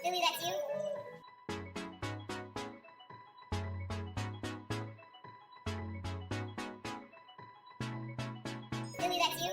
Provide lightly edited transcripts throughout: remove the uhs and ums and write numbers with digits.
Billy, that's you? Billy, that's you?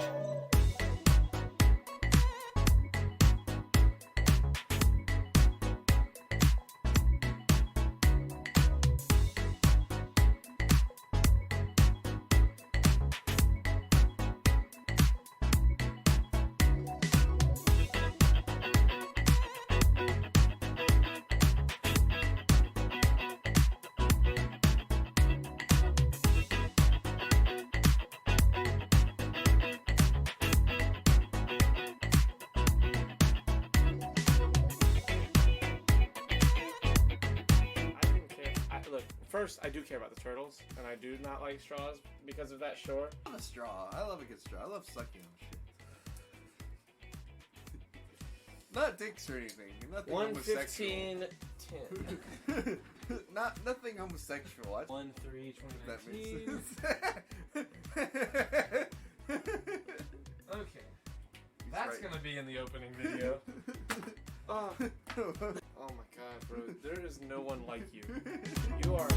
First, I do care about the turtles, and I do not like straws because of that, sure. I love a straw. I love a good straw. I love sucking on shit. Not dicks or anything. Nothing 115, 10. Nothing homosexual. 1 3 That 2019. makes sense. Okay. That's right. gonna be in the opening video. Oh my god, bro. There is no one like you. You are.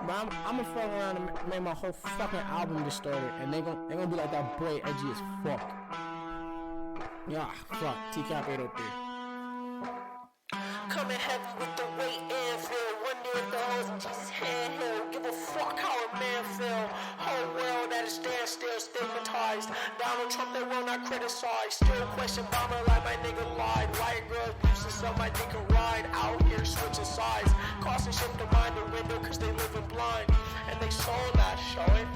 But I'm gonna fuck around and make my whole fucking album distorted, and they gonna be like, that boy edgy as fuck. Yeah, fuck. TCAP 803. Coming heavy with the weight and feel. Wonder if the hoes in Jesus' hand held. Give a fuck how a man feel. Whole world at a standstill, stigmatized. Donald Trump, they will not criticize. Still question bomber like my nigga lied. White girls boosting so my nigga ride. Out here switching sides. Crossing ship to mind the window cause they living blind. And they soul not showing.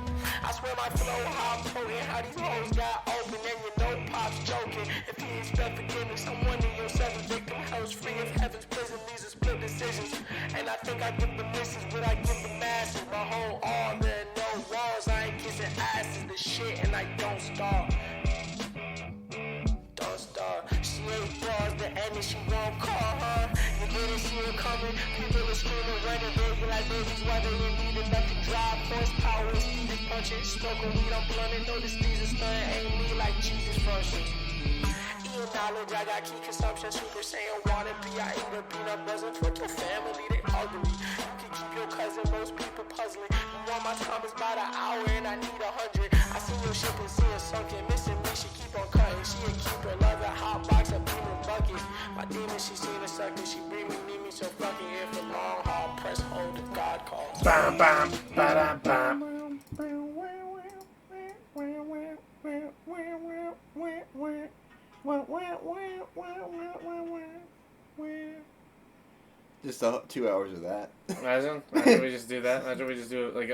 I swear my flow how potent. How these hoes got open and you know Pop's joking. If he expect forgiveness, I'm wondering yourself a victim. Hell's free of heaven's prison. These are split decisions. And I think I give the misses what I give the masses. My whole all there are no walls. I ain't kissing asses. The shit and I don't stop. Don't stop. She ain't bars the end and she won't call her. You didn't see her coming. People are screaming, running, baby like babies. Why they didn't need enough to drive. Horsepower is speed punching. Smoking weed, I'm blunting. Notice these are stunning. Ain't me like Jesus function. Eating knowledge. I got key consumption, Super Saiyan water. I eat a peanut butter for your family, they ugly. You can keep your cousin, most people puzzling. You want my time is about an hour and I need 100. I see your ship and see it sunken, missing me, she keep on cutting. She a keeper, love a hot box of beaming buckets. My demon, she seen a sucker, she bring me, need me, so fucking here for long haul. Press hold if God calls. Bam, bam, ba-da, bam. Just 2 hours of that. Imagine we just do that. Imagine we just do like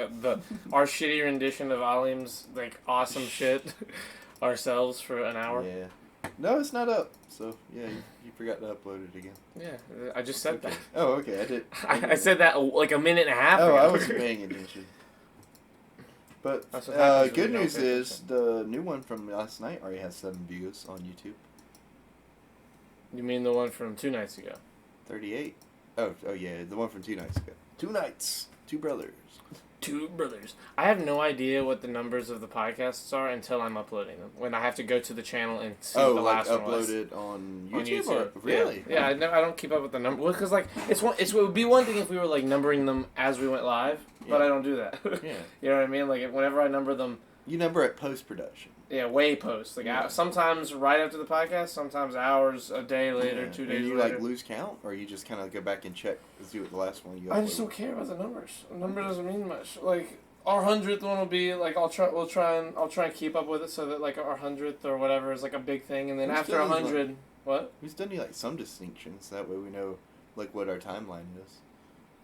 our shitty rendition of Alim's like awesome shit ourselves for an hour. Yeah. No, it's not up. So yeah, you forgot to upload it again. Yeah, I just said Okay. that. Oh, okay. I did. I said that like a minute and a half ago. Oh, I wasn't paying attention. But That's what happens when good you don't news pay is the new one from last night already has 7 views on YouTube. You mean the one from 2 nights ago? 38. Oh yeah, the one from 2 nights ago. 2 nights, 2 brothers. 2 brothers. I have no idea what the numbers of the podcasts are until I'm uploading them. When I have to go to the channel and see what the last one was. uploaded on On YouTube? YouTube. Or, really? Yeah, I don't keep up with the number. Well, because like it would be one thing if we were like numbering them as we went live, but Yeah. I don't do that. Yeah. You know what I mean? Like whenever I number them, You number at post production. yeah, way post. Like Yeah. sometimes right after the podcast, sometimes hours, a day later, 2 days And you later. like lose count, or you just kind of go back and check to see what the last one you. I just uploaded? don't care about the numbers. The number doesn't mean much. Like our 100th one will be like I'll try and keep up with it so that like our 100th or whatever is like a big thing, and then Who's after doing 100, what? We've done like some distinctions. That way we know like what our timeline is.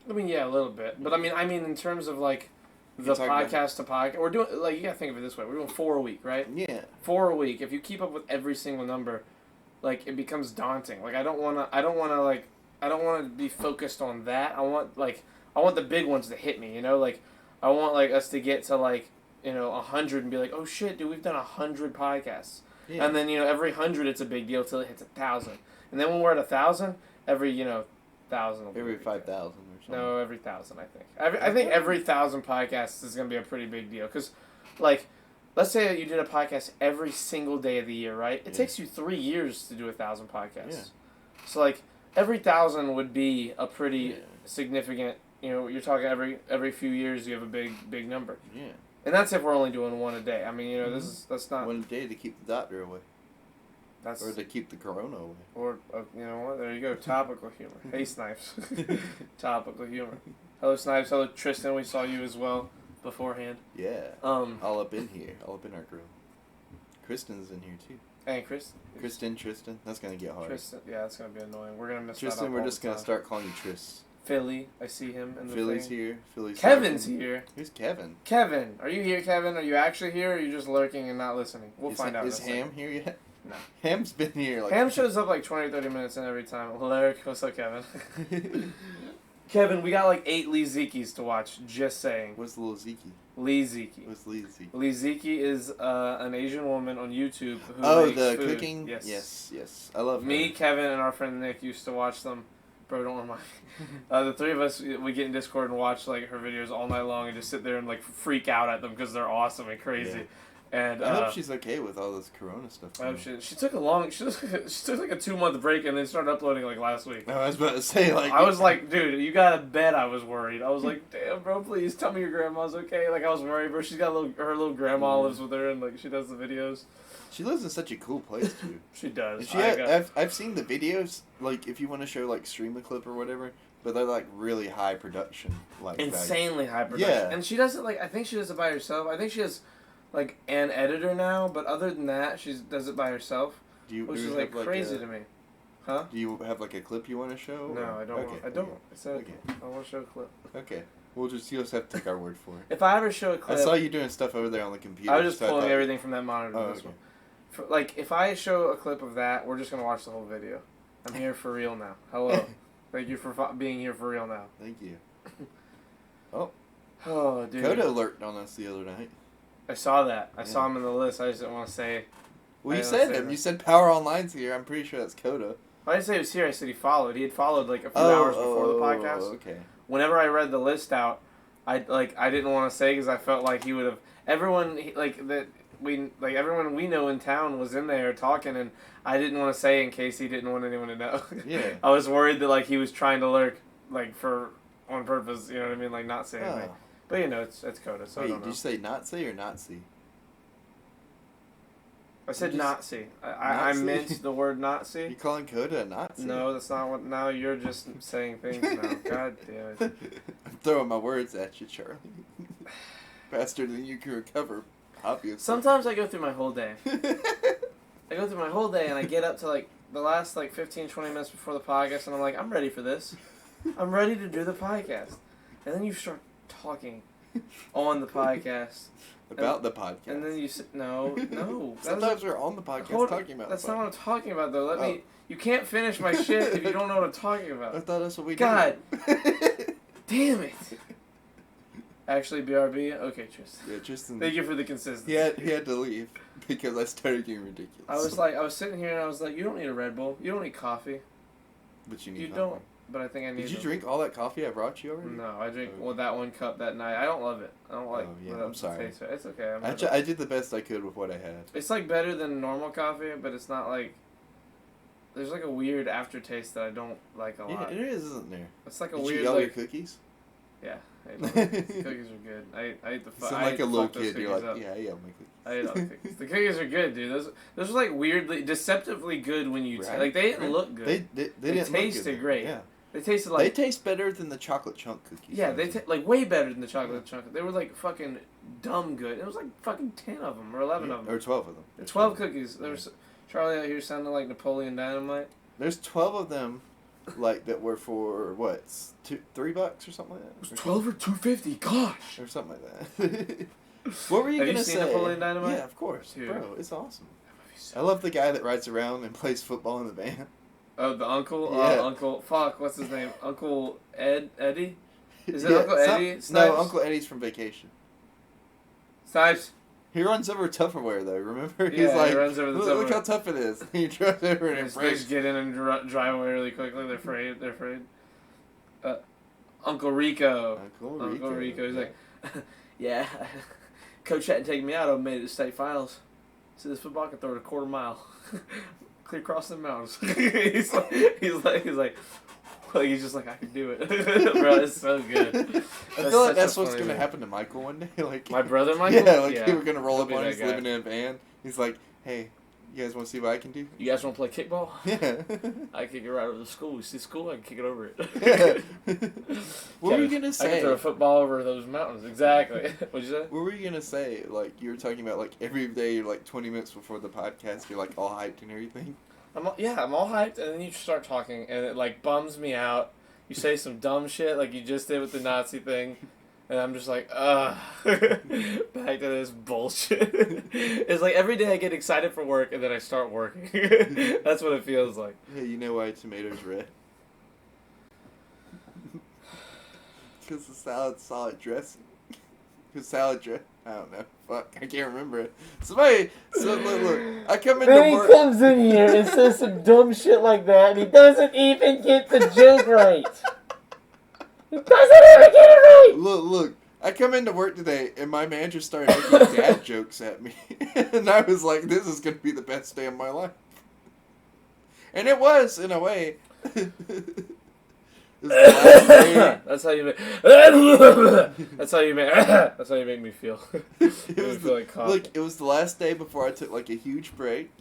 I mean, yeah, a little bit, but I mean in terms of like the You're talking about- podcast to podcast, we're doing like you gotta think of it this way: we're doing 4 a week, right? Yeah. 4 a week. If you keep up with every single number, like it becomes daunting. Like I don't wanna be focused on that. I want the big ones to hit me. You know, like I want like us to get to like 100 and be like, oh shit, dude, we've done 100 podcasts. Yeah. And then every 100 it's a big deal till it hits 1,000. And then when we're at 1,000, every 1,000 will be Every a big deal. 5,000 or something. No, every 1,000 I think. I think every 1,000 podcasts is gonna be a pretty big deal because, like, let's say that you did a podcast every single day of the year, right? It Yeah. takes you 3 years to do 1,000 podcasts. Yeah. So like every 1,000 would be a pretty Yeah. significant. You're talking every few years you have a big number, Yeah. and that's if we're only doing one a day. I mean, that's not One day to keep the doctor away, that's or to keep the corona away. or you know what? There you go. Topical humor. Hey Snipes. Topical humor. Hello Snipes. Hello Tristan. We saw you as well beforehand. Yeah. All up in here, all up in our grill. Kristen's in here too. And Chris. Tristan. That's gonna get hard. Tristan. Yeah, that's gonna be annoying. We're gonna miss that Tristan, up we're all just the gonna time. start calling you Tris. Philly. I see him in the Philly's thing. here. Philly's Kevin's lurking. here. Who's Kevin? Kevin, are you here, Kevin? Are you actually here, or are you just lurking and not listening? We'll Is, find out. Is in a second. Ham here yet? No. Ham's been here like. Ham shows up like 20 or 30 minutes in every time. Lurk. What's up, Kevin? Kevin, we got like 8 Lee Zekis to watch. Just saying. What's Lil Zeke? Lee Zeki. What's Lil Zeke? Lee Zeki is an Asian woman on YouTube who Oh, makes the food. cooking. Yes. Yes. I love Me, her. Kevin, and our friend Nick used to watch them. Bro, don't remind me. The 3 of us, we get in Discord and watch like her videos all night long and just sit there and like freak out at them because they're awesome and crazy. And I hope she's okay with all this Corona stuff. oh shit, she took like a 2-month break and then started uploading like last week. No, I was about to say like. I was like, dude, you gotta bet I was worried. I was like, damn, bro, please tell me your grandma's okay. Like I was worried, bro. She's got her little grandma lives with her and like she does the videos. She lives in such a cool place too. She does. And I've seen the videos. Like if you want to show like stream a clip or whatever, but they're like really high production, like insanely high production. Yeah. And she does it like I think she does it by herself. I think she has like an editor now, but other than that, she does it by herself, Do you, which do is you like have, crazy a- to me. Huh? Do you have like a clip you want to show? No, or- I don't. Okay, I don't. okay. I said Okay. I want to show a clip. Okay. You'll just have to take our word for it. If I ever show a I clip, saw you doing stuff over there on the computer. I was just so I pulling thought- everything from that monitor to Oh, this okay. one. Like if I show a clip of that, we're just gonna watch the whole video. I'm here for real now. Hello. Thank you for being here for real now. Thank you. Oh, dude. Coda lurked on us the other night. I saw that. I saw Yeah. him in the list. I just didn't want to say. Well, I you don't said say him. that. You said Power Online's here. I'm pretty sure that's Coda. I didn't say he was here. I said he followed. He had followed like a few hours before the podcast. Okay. Whenever I read the list out, I didn't want to say because I felt like he would have everyone that everyone we know in town was in there talking, and I didn't want to say in case he didn't want anyone to know. Yeah. I was worried that he was trying to lurk on purpose. You know what I mean? Not say anything. Oh. But it's Coda, so I Wait, don't know. did you say Nazi or Nazi? I said you just- Nazi. I Nazi? meant the word You Nazi. calling Coda a Nazi? No, that's not what. Now you're just saying things now. God damn it. I'm throwing my words at you, Charlie. Faster than you can recover, obviously. Sometimes I go through my whole day. I go through my whole day and I get up to the last 15, 20 minutes before the podcast and I'm like, I'm ready for this. I'm ready to do the podcast. And then you start talking on the podcast. About the podcast. And then you say, no. Sometimes we're on the podcast Hold- talking about That's the not what I'm talking about though. Let Oh. me. You can't finish my shit if you don't know what I'm talking I about. thought that's what we God. did. Damn it. Actually, BRB. Okay, Tristan. Yeah, Tristan. Thank you for the consistency. He had to leave because I started getting ridiculous. I was sitting here and I was like, you don't need a Red Bull. You don't need coffee. But you need You coffee. don't. But I think I need. Did you them. drink all that coffee I brought you already? No, I drink Oh. that one cup that night. I don't love it. I don't like. Oh, yeah, the I'm sorry. taste of it. It's okay. I did the best I could with what I had. It's better than normal coffee, but it's not There's a weird aftertaste that I don't like a Yeah, lot. it is, isn't there? It's a Did weird you eat all your cookies? Yeah. I ate all the cookies. The cookies are good. I ate the. You sound I like ate a little fuck those kid. You're cookies like, up. yeah, I ate all my cookies. I ate all the cookies. The cookies are good, dude. Those are weirdly, deceptively good when you Right, they didn't right. look good. They didn't look tasted good. great. Yeah. They tasted They taste better than the chocolate chunk cookies. yeah, they way better than the chocolate chunk. They were fucking dumb good. It was fucking 10 of them or 11 of them. Or 12 of them. 12 cookies. There was Charlie out here sounding like Napoleon Dynamite. There's 12 of them, that were for what, $3 or something like that. It was 12 or 250. Gosh. Or something like that. What were you Have you gonna seen say? Napoleon Dynamite? Yeah, of course, Dude. bro. It's awesome. I love the guy that rides around and plays football in the van. Oh, the uncle. Yeah. Uncle. Fuck. What's his name? Uncle Eddie. Is it Yeah, Uncle Eddie? Snipes? No, Uncle Eddie's from Vacation. Snipes. He runs over Tupperware though. Remember? Yeah, He's like, he runs over the look Tupperware." how tough it is. He drives over and They just breaks. get in and drive away really quickly. They're afraid. Uncle Rico. Uncle Rico. He's like, yeah, Coach hadn't taken me out. I made it to state finals. So this football can throw it a quarter mile, clear across the mountains. he's just like, I can do it, bro. It's so good. I feel like that's such a what's funny gonna movie. happen to Michael one day. Like My brother Michael. Yeah, he were gonna roll He'll up be on that us guy. living in a van. He's like, hey, you guys want to see what I can do? You guys want to play kickball? Yeah. I kick it right over the school. You see school? I can kick it over it. Yeah. What were you gonna I say? can throw a football over those mountains. Exactly. What'd you say? What were you gonna say? Like you were talking about, like every day, like 20 minutes before the podcast, you're like all hyped and everything. I'm all hyped, and then you start talking, and it bums me out. You say some dumb shit like you just did with the Nazi thing, and I'm just like, ugh, back to this bullshit. It's every day I get excited for work, and then I start working. That's what it feels like. Hey, you know why tomatoes red? Because the salad's solid dressing. Because salad dress. I don't know. Fuck, I can't remember it. Look, I come into Then he work. comes in here and says some dumb shit like that, and he doesn't even get the joke right. He doesn't even get it right! Look, I come into work today, and my manager started making dad jokes at me. And I was like, this is going to be the best day of my life. And it was, in a way. It was the last day. That's how you make. That's how you make me feel. It was feel like coughing. look, it was the last day before I took a huge break,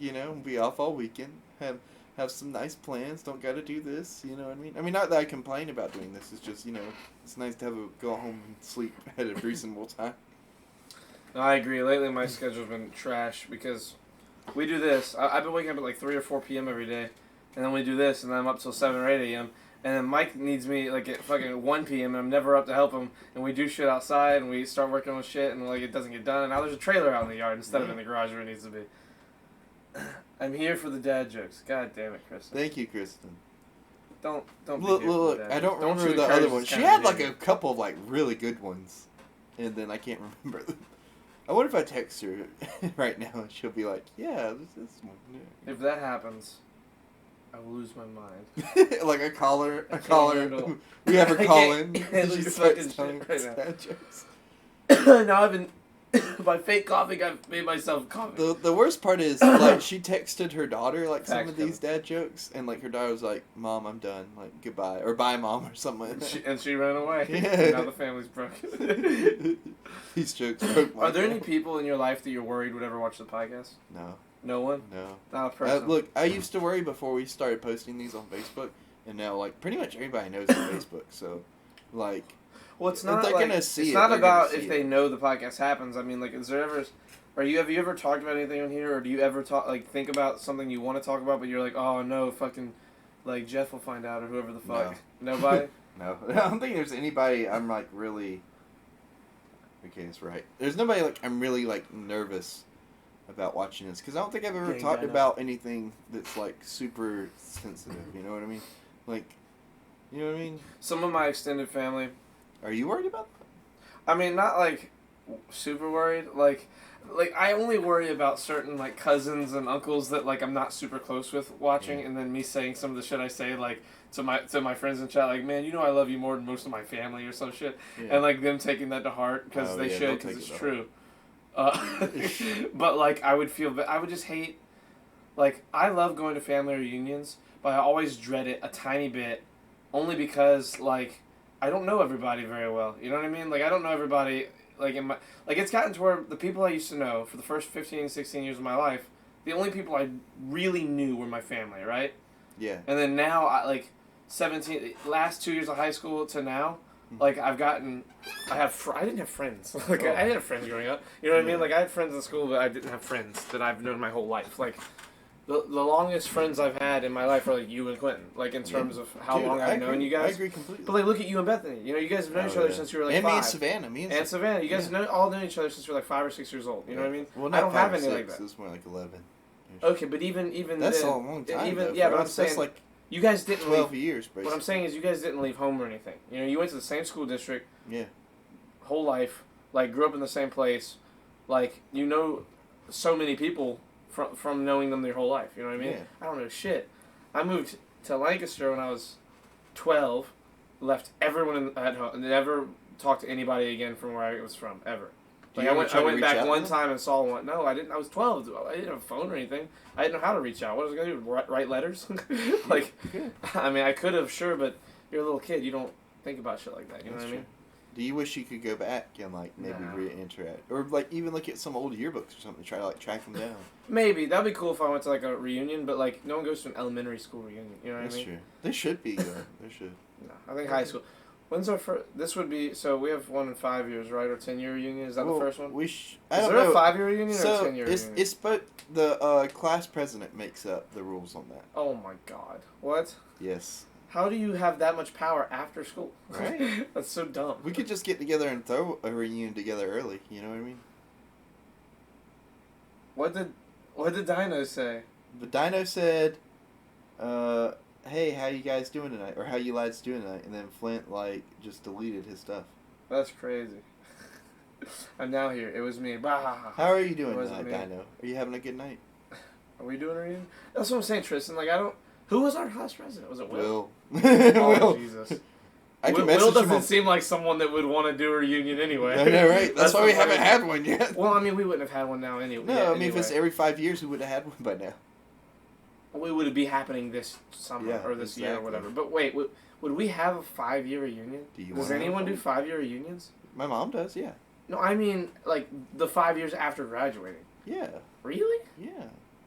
be off all weekend, have some nice plans, don't gotta do this, you know what I mean? I mean, not that I complain about doing this, it's just, it's nice to go home and sleep at a reasonable time. I agree. Lately, my schedule's been trash because we do this. I've been waking up at 3 or 4 p.m. every day, and then we do this, and then I'm up till 7 or 8 a.m. And then Mike needs me at fucking 1 p.m. and I'm never up to help him. And we do shit outside and we start working on shit and it doesn't get done. And now there's a trailer out in the yard instead of in the garage where it needs to be. I'm here for the dad jokes. God damn it, Kristen. Thank you, Kristen. Don't Look, be here for the dad I don't jokes. remember show the courage other as one. She kind had of a behavior. couple of really good ones, and then I can't remember them. I wonder if I text her right now and she'll be like, yeah, this one. Yeah. If that happens, I will lose my mind. Like I call her. handle- We have her I call can't in. handle She your starts fucking telling shit right us now. dad jokes. Now I've been By fake coughing, I made myself coughing. The worst part is like she texted her daughter like some Facts, of these dad jokes, and like her daughter was like, "Mom, I'm done. Like goodbye or bye, mom," or something like that. And she ran away. Yeah. Now the family's broken. These jokes broke my Are there any heart. people in your life that you're worried would ever watch the podcast? No, No one? no. Not a person. Look, I used to worry before we started posting these on Facebook, and now like pretty much everybody knows on Facebook. So, like, Well, it's If not they're like gonna see it's it, not they're about gonna if see they it. know the podcast happens. I mean, like, is there ever, have you ever talked about anything on here, or do you ever think about something you want to talk about, but you're like, oh no, fucking, like Jeff will find out or whoever the fuck. Nobody. no, I don't think there's anybody I'm like really. Okay, that's right. There's nobody like I'm really like nervous about watching this because I don't think I've ever Yeah, talked I know. about anything that's like super sensitive. You know what I mean? Like, you know what I mean? Some of my extended family. Are you worried about I mean, not like super worried. Like I only worry about certain like cousins and uncles that like I'm not super close with watching, Yeah. and then me saying some of the shit I say like to my friends in chat, like, man, you know I love you more than most of my family or some shit, that? and like them taking that to heart because Oh, they yeah, should they'll because take it's it to true. But like I would I would just hate. Like I love going to family reunions, but I always dread it a tiny bit, only because like I don't know everybody very well. You know what I mean? Like I don't know everybody. Like in my it's gotten to where the people I used to know for the first 15, 16 years of my life, the only people I really knew were my family, right? Yeah. And then now last 2 years of high school to now, like I didn't have friends. Like Oh. I didn't have friends growing up. You know what I mean? Yeah. Like I had friends in school, but I didn't have friends that I've known my whole life. Like the longest friends I've had in my life are like you and Quentin. Like in terms of how Dude, long I I've known agree. you guys. I agree completely. But like look at you and Bethany. You know, you guys have known each other since you were like and 5. me and Savannah. And Savannah, you guys have all known each other since you were like 5 or 6 years old. You know what I mean? Well, I not don't 5 have or any 6. like that. It was more like 11. Okay, but even That's then, a long time. Even though, yeah, for but I'm us. saying That's like you guys didn't 12 leave. years, basically. What I'm saying is you guys didn't leave home or anything. You know, you went to the same school district. Yeah. Whole life, like grew up in the same place, like you know, so many people from knowing them their whole life. You know what I mean? Yeah. I don't know shit. I moved to Lancaster when I was 12, left everyone at home, and never talked to anybody again from where I was from ever. Do Like you I ever went, try I to went reach back out one to them? time and saw one. No, I didn't. I was 12. I didn't have a phone or anything. I didn't know how to reach out. What was I gonna do? Write letters? Like, Good. I mean, I could have, sure, but you're a little kid. You don't think about shit like that. You know That's what I mean? true. Do you wish you could go back and like maybe Nah. reinteract, or like even look at some old yearbooks or something to try to like track them down? Maybe that'd be cool if I went to like a reunion, but like no one goes to an elementary school reunion. You know what That's I mean? true. They should be though. They should. No, I think high school. When's our first? This would be so we have 1 in 5 years, right? Or 10-year reunion? Is that Well, the first one? I Is don't there know. a 5-year reunion or a So 10-year it's reunion? it's but the class president makes up the rules on that. Oh my god! What? Yes. How do you have that much power after school? Right. That's so dumb. We could just get together and throw a reunion together early. You know what I mean? What did Dino say? The Dino said, "Hey, how you guys doing tonight?" Or "How you lads doing tonight?" And then Flint like just deleted his stuff. That's crazy. I'm now here. It was me. Bah. How are you doing Wasn't tonight, me. Dino? Are you having a good night? Are we doing a reunion? That's what I'm saying, Tristan. Like I don't. Who was our class president? Was it Will? Will. Oh Will. Jesus. I can Will message him doesn't on- seem like someone that would want to do a reunion anyway. I know, right? That's why we the haven't funny- had one yet. Well, I mean, we wouldn't have had one now anyway. No, I mean, if it's anyway. every 5 years, we would have had one by now. We would be happening this summer Yeah, or this year or exactly. whatever. But wait, would we have a 5-year reunion? Do you Does wanna have anyone do one? 5-year reunions? My mom does, yeah. No, I mean like the 5 years after graduating. Yeah, Really? yeah.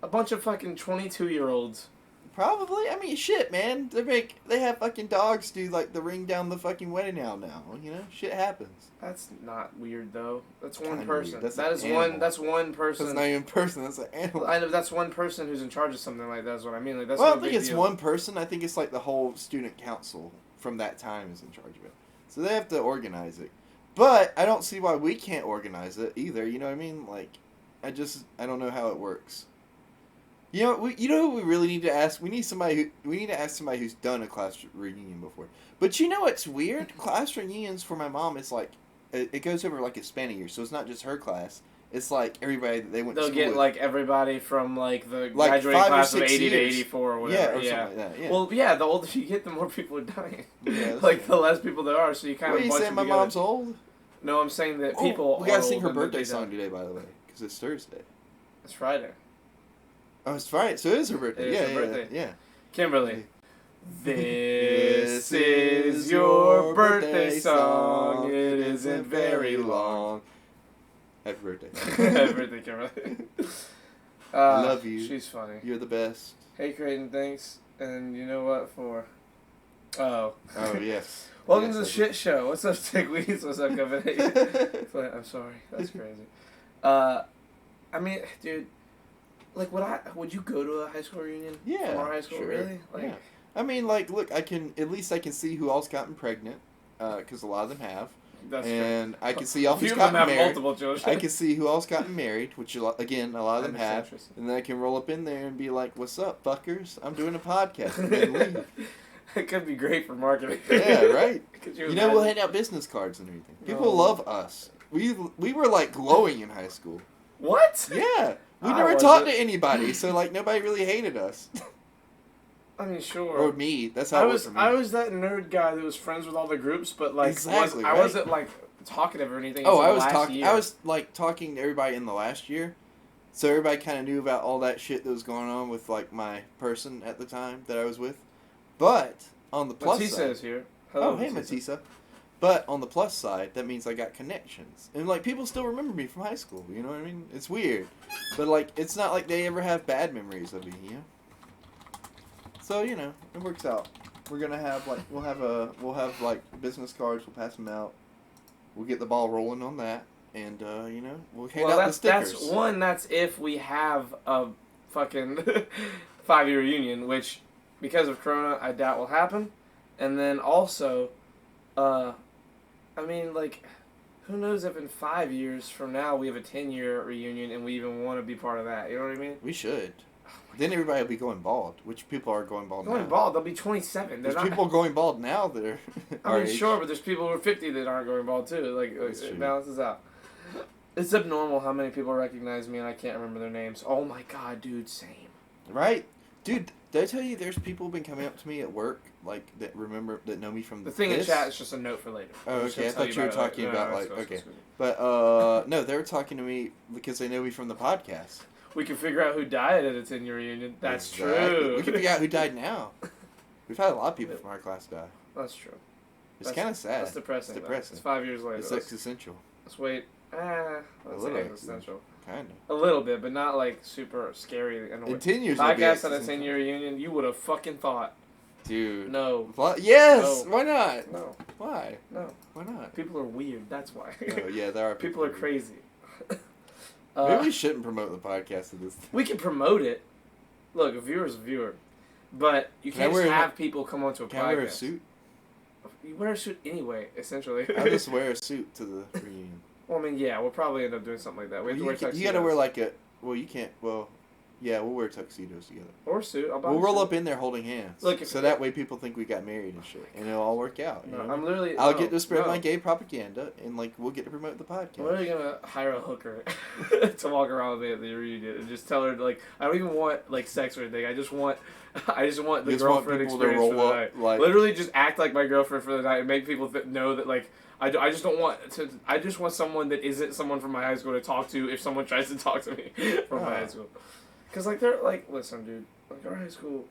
A bunch of fucking 22-year-olds. Probably. I mean, shit, man. They have fucking dogs do like the ring down the fucking wedding now. You know, shit happens. That's not weird though. That's one Kinda person. weird. That's That an is animal. one. That's one person. That's not even a person. That's an animal. I know that's one person who's in charge of something like that. Is what I mean. Like that's Well, I no don't think big it's deal. one person. I think it's like the whole student council from that time is in charge of it. So they have to organize it. But I don't see why we can't organize it either. You know what I mean? Like, I don't know how it works. You know, who we really need to ask? We need to ask somebody who's done a class reunion before. But you know what's weird? Class reunions for my mom is like, it goes over like a span of years. So it's not just her class. It's like everybody that they went to They'll school get with. like everybody from like the Like graduating 5 or class of 6 80 to years. 84 or Yeah, whatever. or something like that. Yeah. Well, yeah. The older you get, the more people are dying. Yeah, that's like true. the less people there are, so you kind What of are you bunch saying? them My together. mom's old? No, I'm saying that people. we gotta are sing her old and that birthday they song don't. today, by the way, because it's Thursday. It's Friday. Oh, it's Friday, so it is her birthday. It is yeah, her birthday. yeah. Kimberly. This is your birthday song. It isn't very long. Happy birthday. Happy birthday, Kimberly. I love you. She's funny. You're the best. Hey, Creighton, thanks. And you know what for? Oh. Oh, yes. Welcome Yes, to the I shit show. What's up, Tickweeds? What's up, Company? I'm sorry. That's crazy. I mean, dude, like, would you go to a high school reunion? Yeah, From our high school, sure. really? Like, Yeah. I mean, like, look, at least I can see who all's gotten pregnant, because a lot of them have. that's And true. I can see all A few who's of them gotten have married. multiple children. I can see who all's gotten married, which, again, a lot of them That makes have. interesting. And then I can roll up in there and be like, what's up, fuckers? I'm doing a podcast. And then leave. It could be great for marketing. Yeah, right? Could You know, we'll imagine? hand out business cards and everything. People No. love us. We were, like, glowing in high school. What? Yeah. We I never wasn't. talked to anybody, so, like, nobody really hated us. I mean, sure. Or me. That's how I it was worked for me. I was that nerd guy that was friends with all the groups, but like Exactly, I right? wasn't like talkative or anything. Oh, until I the was last talking. year. I was like talking to everybody in the last year, so everybody kind of knew about all that shit that was going on with like my person at the time that I was with. But on the plus Matissa side, is here. Hello, oh hey Matissa. But on the plus side, that means I got connections, and like people still remember me from high school. You know what I mean? It's weird, but like it's not like they ever have bad memories of me. You know. So you know it works out. We're gonna have like we'll have like business cards. We'll pass them out. We'll get the ball rolling on that, and you know we'll hand Well, out the stickers. that's if we have a fucking 5-year reunion, which because of Corona I doubt will happen. And then also, I mean like, who knows if in 5 years from now we have a 10-year reunion and we even want to be part of that? You know what I mean? We should. Then everybody will be going bald, which people are going bald Going now. bald, they'll be 27. They're There's not. people going bald now that are. I our mean, age. sure, but there's people who are 50 that aren't going bald too. Like That's true. it balances out. It's abnormal how many people recognize me and I can't remember their names. Oh my god, dude, same. Right, dude. Did I tell you there's people who've been coming up to me at work like that know me from The thing in this? chat is just a note for later. Oh, I'm just okay. gonna I thought tell you were about it talking later. about No, like it's okay, good. but no, they were talking to me because they know me from the podcast. We can figure out who died at a 10-year reunion. That's Exactly. true. We can figure out who died now. We've had a lot of people from our class die. That's true. It's That's- kind of sad. That's depressing. It's though. depressing. It's 5 years later. It's Let's, existential, let's wait. Let's little say existential. kind A little bit, but not like super scary. In a of. way. In 10 years, it'll be Podcast at a existential. 10-year reunion, you would have fucking thought. Dude. No. What? Yes. No. Why not? No. Why? No. Why not? People are weird. That's why. Oh yeah, there are People are who- crazy. Maybe we shouldn't promote the podcast at this. We can promote it. Look, a viewer's a viewer. But you Can I can't just wear a- have people come onto a Can podcast. I wear a suit? You wear a suit anyway, essentially. I'll just wear a suit to the reunion. Well, I mean, yeah, we'll probably end up doing something like that. We have to wear You tuxedos. gotta wear like a. Well, you can't. Well, yeah, we'll wear tuxedos together. Or a suit. I'll buy We'll a roll suit. up in there holding hands. Look, if- so that way people think we got married and shit, and it'll all work out. You No, know what I I'm mean? literally. I'll no, get to spread no. my gay propaganda, and like we'll get to promote the I'm podcast. literally gonna hire a hooker to walk around with me at the reunion and just tell her like I don't even want like sex or anything. I just want the You just want girlfriend people to experience for roll the up, night. like- Literally just act like my girlfriend for the night and make people know that like I just don't want to. I just want someone that isn't someone from my high school to talk to if someone tries to talk to me from my high school. Cause like they're like listen, dude. Like our high school,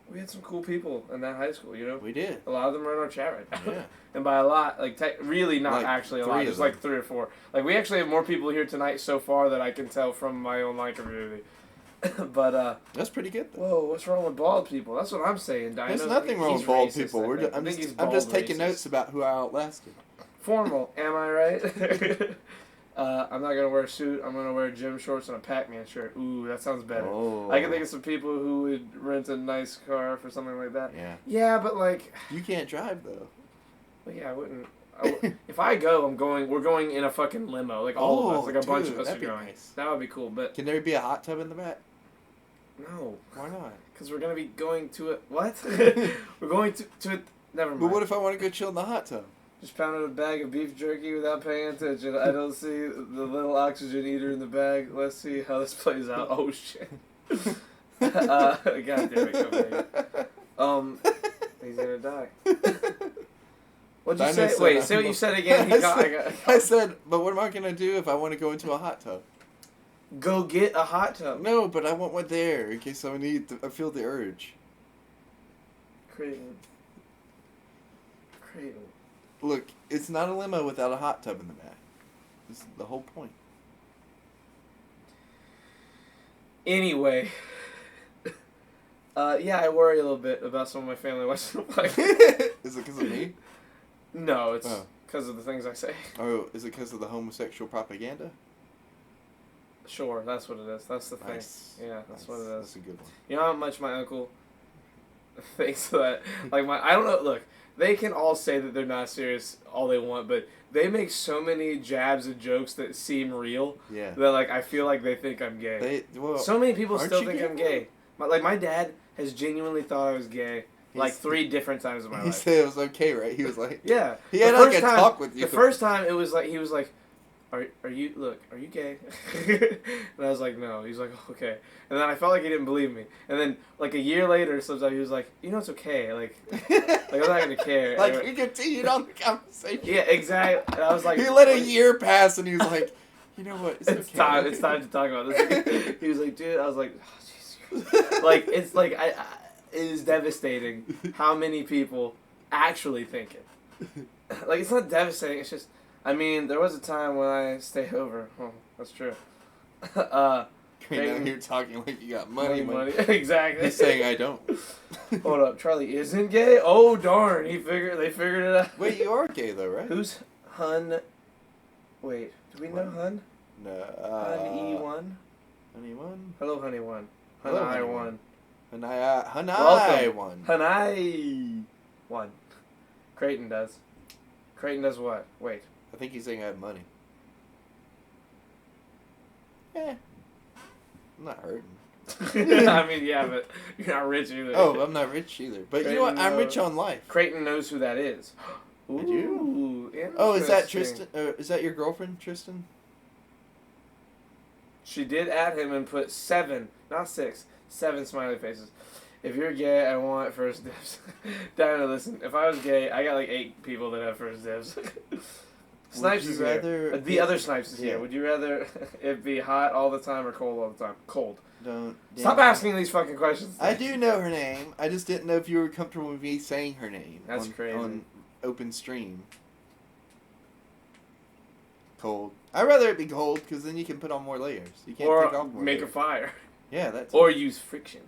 we had some cool people in that high school. You know. We did. A lot of them are in our chat right now. Yeah. And by a lot, like, really not Like actually a 3 lot, of just them. like 3 or 4. Like, we actually have more people here tonight so far that I can tell from my online community. But, That's pretty good though. whoa, what's wrong with bald people? That's what I'm saying, Dino. There's nothing wrong He's with bald racist, people. I We're think. just, I think he's I'm just bald taking racist. notes about who I outlasted. Formal, am I right? I'm not gonna wear a suit. I'm gonna wear gym shorts and a Pac-Man shirt. Ooh, that sounds better. Oh. I can think of some people who would rent a nice car for something like that. Yeah. Yeah, but like, You can't drive though. well, yeah, I wouldn't. If I go, we're going in a fucking limo, like all of us, like a bunch dude, of us are that'd be going. nice. That would be cool, but Can there be a hot tub in the back? no, Why not? because we're gonna be going to it. What? We're going to it. Never mind. But what if I want to go chill in the hot tub? Just pounded a bag of beef jerky without paying attention. I don't see the little oxygen eater in the bag. Let's see how this plays out. Oh shit. God damn it, come here. He's gonna die. What'd you Dino say? said Wait, I'm say what a- you said again. I said, but what am I gonna do if I want to go into a hot tub? Go get a hot tub. No, but I want one there in case I feel the urge. Creighton. Look, it's not a limo without a hot tub in the back. This is the whole point. Anyway. Yeah, I worry a little bit about some of my family watching the podcast. Is it because of me? No, it's Oh. because of the things I say. Oh, is it because of the homosexual propaganda? Sure, that's what it is. That's the thing. Nice. Yeah, that's what it is. That's a good one. You know how much my uncle thinks that, like, I don't know, look, they can all say that they're not serious all they want, but they make so many jabs and jokes that seem real Yeah. that, like, I feel like they think I'm gay. Well, So many people aren't still you think gay? I'm gay. My dad has genuinely thought I was gay, like, He's- 3 different times in my he life. said it was okay, right? He was like, Yeah. he The had like first a time- talk with you. The first time, it was like, he was like, are you gay? And I was like, no. He's like, okay. And then I felt like he didn't believe me. And then, like, a year later, sometime he was like, you know, it's okay. Like I'm not gonna care. Like, And- he continued on the conversation. yeah, exactly. And I was like, He let a year pass and he was like, you know what? It's It's okay. time. It's time to talk about this. He was like, dude. I was like, oh, jeez. Like, it's like it is devastating how many people actually think it. Like, it's not devastating. It's just, I mean, there was a time when I stayed over. Oh, that's true. You're now here talking like you got money. Exactly. He's saying I don't. Hold up, Charlie isn't gay. Oh darn, they figured it out. Wait, you are gay though, right? Who's Hun? Wait, do we know What? Hun? No. Hun E1. Anyone? Hello, Honey One. Hun Hello, I Honey One. Hanai Welcome. one. Hanai One. Creighton does. Creighton does what? Wait. I think he's saying I have money. Eh. I'm not hurting. I mean, yeah, but you're not rich either. Oh, I'm not rich either. But you know what? I'm rich on life. Creighton knows who that is. I do? Ooh, Oh, is that interesting. Tristan? Is that your girlfriend, Tristan? She did add him and put 7, not 6, 7 smiley faces. If you're gay, I want first dibs. Diana, listen, if I was gay, I got like 8 people that have first dibs. Snipes you is rather- here. The other Snipes is Yeah. here. Would you rather it be hot all the time or cold all the time? Cold. Don't. Stop damn. asking these fucking questions. I do know her name. I just didn't know if you were comfortable with me saying her name. That's on, crazy. On open stream. Cold. I'd rather it be cold because then you can put on more layers. You can't take Or off more make a layers. fire. Yeah, that's. Or use friction.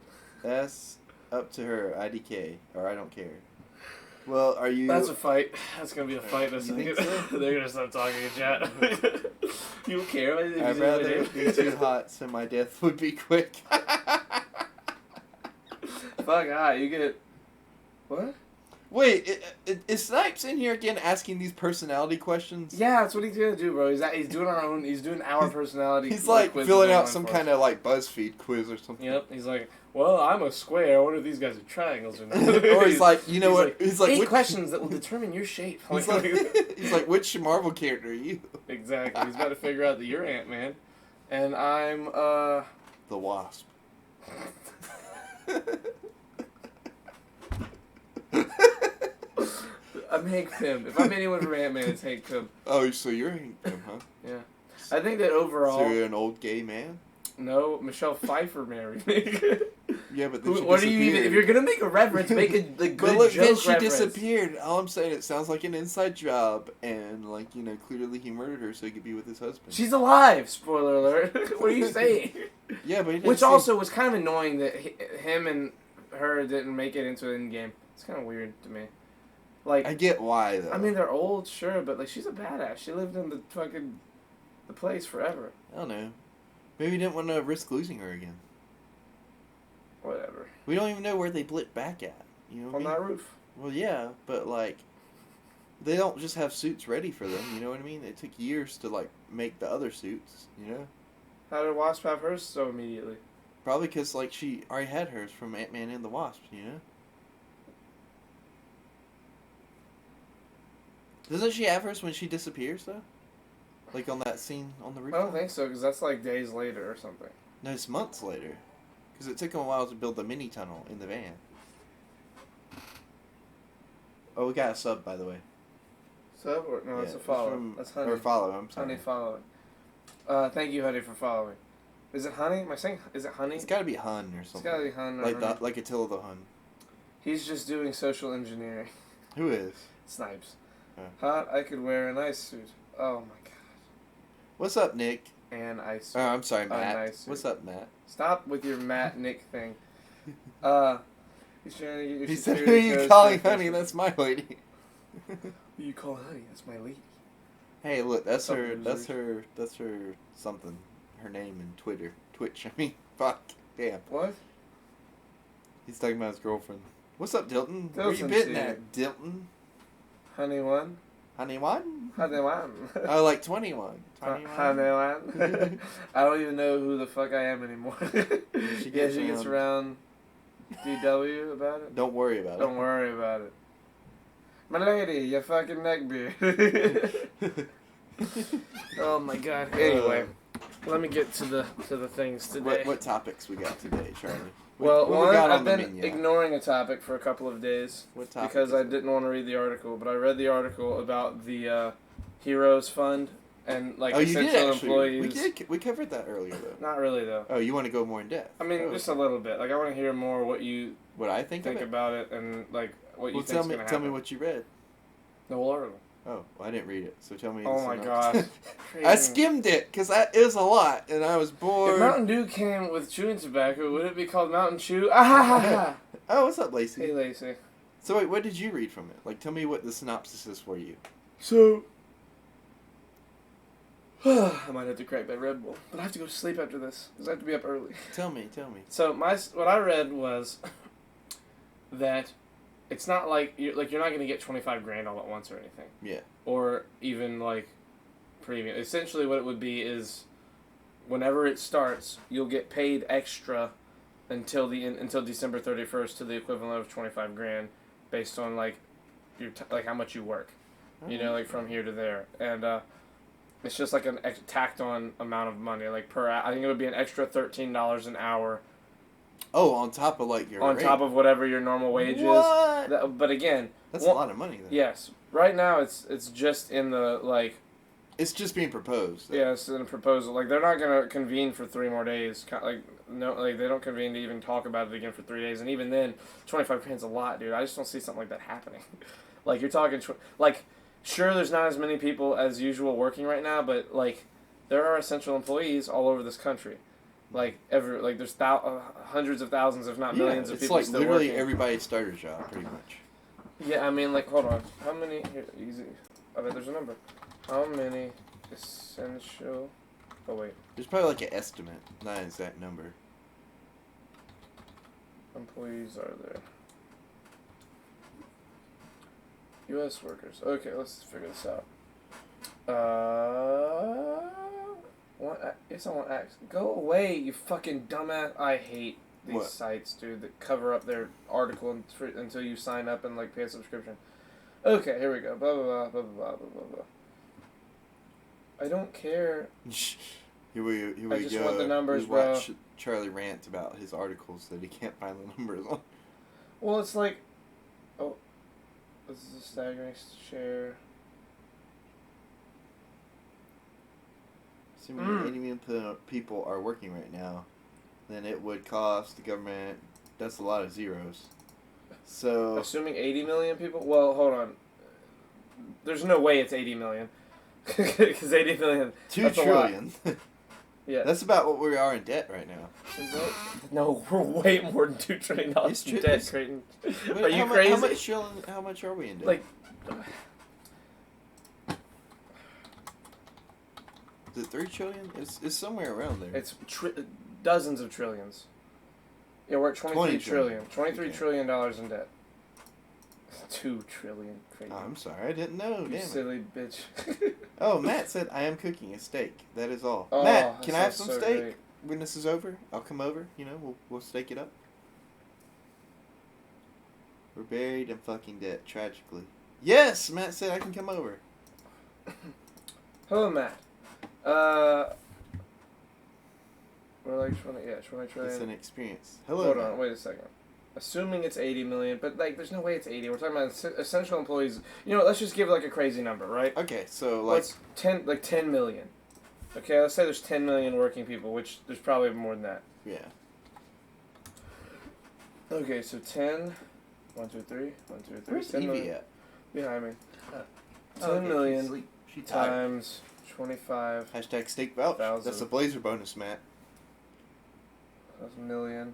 That's up to her. IDK or I don't care. Well, are you? That's a fight. That's gonna be a fight in a You second. think so? They're gonna stop talking in chat. You don't care? If you I'd say what rather they it do? be too hot so my death would be quick. Fuck, you get what? Wait, is Snipes in here again asking these personality questions? Yeah, that's what he's gonna do, bro. He's doing our own. He's doing our personality. He's like quizzes filling out online some for kind us. of like BuzzFeed quiz or something. Yep. He's like, well, I'm a square. I wonder if these guys are triangles or not. Or he's like, you know He's what? like, He's like, 8 which, questions that will determine your shape. he's like, he's like, which Marvel character are you? Exactly. He's got to figure out that you're Ant-Man, and I'm The Wasp. I'm Hank Pym. If I'm anyone from Ant-Man, it's Hank Pym. Oh, so you're him, huh? Yeah. I think that overall, So you're an old gay man? no, Michelle Pfeiffer married me. Yeah, but then she What do you even? If you're gonna make a reference, make a good But look, joke then she reference. disappeared. All I'm saying, it sounds like an inside job, and like clearly he murdered her so he could be with his husband. She's alive. Spoiler alert. What are you saying? Yeah, but he didn't Which say- also was kind of annoying that him and her didn't make it into an Endgame. It's kind of weird to me. Like, I get why though. I mean, they're old, sure, but like, she's a badass. She lived in the place forever. I don't know. Maybe he didn't want to risk losing her again. Whatever. We don't even know where they blipped back at. You know what I On mean? that roof. Well, yeah, but like, they don't just have suits ready for them. You know what I mean? It took years to like make the other suits. You know, How did Wasp have hers so immediately? probably because like she already had hers from Ant-Man and the Wasp. You know. Doesn't she have hers when she disappears though? Like on that scene on the roof. I don't think so, because that's like days later or something. No, it's months later. Because it took them a while to build the mini tunnel in the van. Oh, we got a sub, by the way. Sub or no? It's a it's follow. from- That's Honey. Or follow, I'm sorry. Honey following. Thank you, Honey, for following. Is it Honey? Am I saying? Is it Honey? It's gotta be Hun or It's something. gotta be Hun or Like Honey. that, like Attila the Hun. He's just doing social engineering. Who is? Snipes. Oh. Hot, I could wear an ice suit. Oh my god. What's up, Nick? An ice suit. Oh, I'm sorry, Matt. nice suit. What's up, Matt? Stop with your Matt Nick thing. He's trying to get your He said, "Who are security you codes calling for honey? Christmas." That's my lady." Who you call Honey? That's my lady. Hey, look, that's What's up, her. losers? That's her something. Her name in Twitch. I mean, fuck. Damn. What? He's talking about his girlfriend. What's up, Dilton? Where you Dilton, been see at, Dilton? Honey one? Honey one? Honey one. Oh, like 21. 21? Honey one. I don't even know who the fuck I am anymore. She Yeah, gets she gets around DW about it. Don't worry about Don't worry about it. My lady, you fucking neckbeard. Oh my god. Anyway, let me get to the things today. What topics we got today, Charlie? Well, what we one, got I've on the been menu? ignoring a topic for a couple of days What topic because is I it? didn't want to read the article, but I read the article about the Heroes Fund and like Oh, you essential did actually. employees. We covered that earlier though. Not really though. Oh, you want to go more in depth? I mean, Oh, just okay. a little bit. Like I want to hear more what you What I think think of it. about it and like what you Well, think's tell me gonna tell happen. me what you read. The whole article. Oh, well, I didn't read it, so tell me. Oh the my synopsis. god. I skimmed it because it was a lot, and I was bored. If Mountain Dew came with chewing tobacco, would it be called Mountain Chew? Ah ha ha ha! Oh, what's up, Lacey? Hey Lacey. So wait, what did you read from it? Like, tell me what the synopsis is for you. So, I might have to crack that Red Bull, but I have to go to sleep after this because I have to be up early. Tell me. So what I read was that it's not like you're not gonna get 25 grand all at once or anything. Yeah. Or even like premium. Essentially, what it would be is whenever it starts, you'll get paid extra until December 31st to the equivalent of 25 grand, based on like like how much you work. You know, like from here to there, and it's just like an tacked on amount of money, like I think it would be an extra $13 an hour. Oh, on top of like your On rate. top of whatever your normal wage What? is. But again, That's well, a lot of money. Then. yes. Right now, it's just in the like. It's just being proposed. Though. Yeah, it's in a proposal. Like they're not gonna convene for 3 more days. Like no, like they don't convene to even talk about it again for 3 days. And even then, 25 grand's a lot, dude. I just don't see something like that happening. Like you're talking, like sure, there's not as many people as usual working right now, but like there are essential employees all over this country. Like there's hundreds of thousands, if not millions, of it's people like still literally working. everybody's starter job, pretty much. Yeah, I mean, like, hold on. How many? Here, easy. I bet there's a number. How many essential? Oh wait, There's probably like an estimate, not an exact number. employees are there? U.S. workers. Okay, let's figure this out. If someone asks, go away, you fucking dumbass. I hate these What? sites, dude, that cover up their article until you sign up and like pay a subscription. Okay, here we go. Blah blah blah blah blah blah blah blah. I don't care. Here we I just go. want the numbers, we bro. watch Charlie rant about his articles that he can't find the numbers on. Well, it's like, oh, this is a staggering share. Assuming 80 million people are working right now, then it would cost the government. That's a lot of zeros. So Assuming 80 million people? Well, hold on. There's no way it's 80 million. Because 80 million. 2 that's a lot. trillion. Yeah. That's about what we are in debt right now. Is that? No, we're way more than $2 trillion It's in true. debt, Creighton. Wait, Are you how crazy? How much are we in debt? Like, is it 3 trillion? It's somewhere around there. it's dozens of trillions. Yeah, we're at 23 20 trillion. $23 Okay. trillion in debt. 2 trillion, Creighton. I'm sorry, I didn't know. You Damn it. silly bitch. Oh, Matt said I am cooking a steak. That is all. Oh, Matt, that can I have sounds some so steak great. when this is over? I'll come over. You know, we'll steak it up. We're buried in fucking debt, tragically. Yes, Matt said I can come over. Hello, Matt. We're like 20 It's trillion. an experience. Hello. Hold Matt. on, wait a second. Assuming it's 80 million, but like, there's no way it's 80. We're talking about essential employees. You know, let's just give like a crazy number, right? Okay, so like Let's 10 million. Okay, let's say there's 10 million working people, which there's probably more than that. yeah. Okay, so 10. 1, 2, 3. 1, 2, 3. Where's 10 Evie million. at? Behind me. Oh, 10 okay, million she's asleep. She tired. times 25. Hashtag steak vouch. Thousand. That's a Blazer bonus, Matt. That's a million.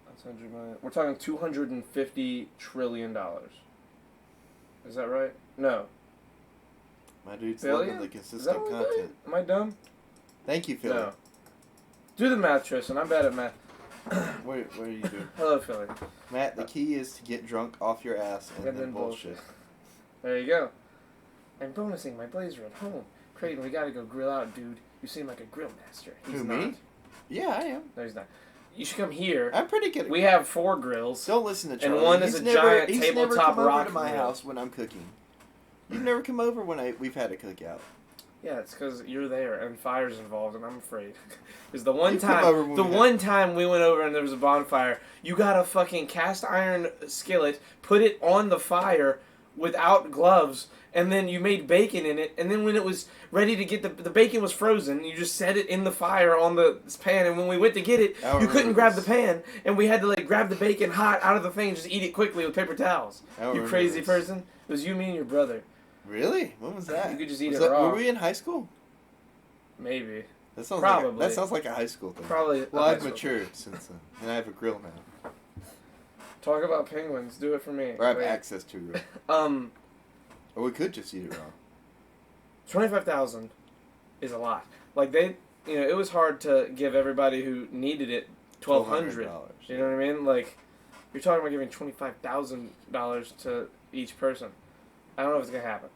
That's 100 million. We're talking $250 trillion. Is that right? No. My dude's Billion? loving the Is that consistent only content. billion? Am I dumb? Thank you, Philly. No. Do the math, Tristan. I'm bad at math. What are you doing? Hello, Philly. Matt, the key is to get drunk off your ass and, And then then bullshit. There you go. I'm bonusing my Blazer at home. Creighton, we gotta go grill out, dude. You seem like a grill master. He's Who, not. me? Yeah, I am. No, he's not. You should come here. I'm pretty good at We have 4 grills. Don't listen to Charlie. And one is He's a never, giant he's never tabletop come over rock to my grill. house when I'm cooking. You've never come over when we've had a cookout. Yeah, it's because you're there and fire's involved, and I'm afraid. Because the one You come over when we had- time we went over and there was a bonfire, you got a fucking cast iron skillet, put it on the fire without gloves, and then you made bacon in it. And then when it was ready to get the bacon was frozen, you just set it in the fire on the pan. And when we went to get it, I you couldn't remember grab this. the pan, and we had to like grab the bacon hot out of the thing and just eat it quickly with paper towels. I You remember crazy this. person! It was you, me, and your brother. Really? When was that? You could just eat Was it that- raw. Were we in high school? Maybe. That sounds Probably. Like that sounds like a high school thing. Probably. Well, high I've school. matured since then, and I have a grill now, Talk about penguins. Do it for me. or I have Wait. access to a grill. Or we could just eat it raw. 25,000 is a lot. Like it was hard to give everybody who needed it $1,200. You know what I mean? Like, you're talking about giving $25,000 to each person. I don't know if it's gonna happen.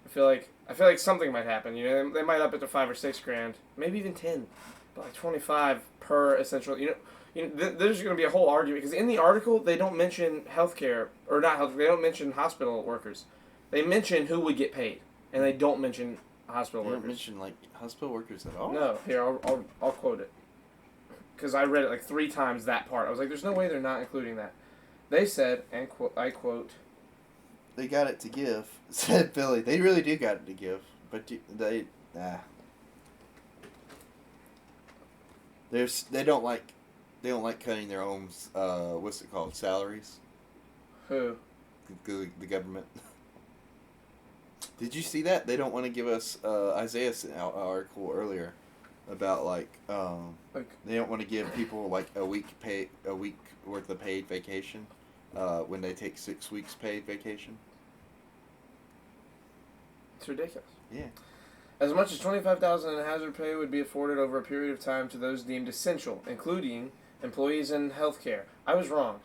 I feel like something might happen. You know, they might up it to $5 or $6 grand, maybe even 10, but like 25 per essential. You know, there's gonna be a whole argument because in the article they don't mention healthcare or not health. They don't mention hospital workers. They mention who would get paid, and they don't mention hospital You don't workers. mention like hospital workers at all. No, here I'll quote it because I read it like 3 times that part. I was like, "There's no way they're not including that." They said, and I quote, They got it to give, said Billy. They really do got it to give, but they they don't like cutting their own what's it called, salaries. "Who? The government. Did you see that? They don't want to give us Isaiah sent out an article earlier about like they don't want to give people like a week worth of paid vacation when they take 6 weeks paid vacation. It's ridiculous." Yeah. As much as $25,000 in hazard pay would be afforded over a period of time to those deemed essential, including employees in healthcare. I was wrong.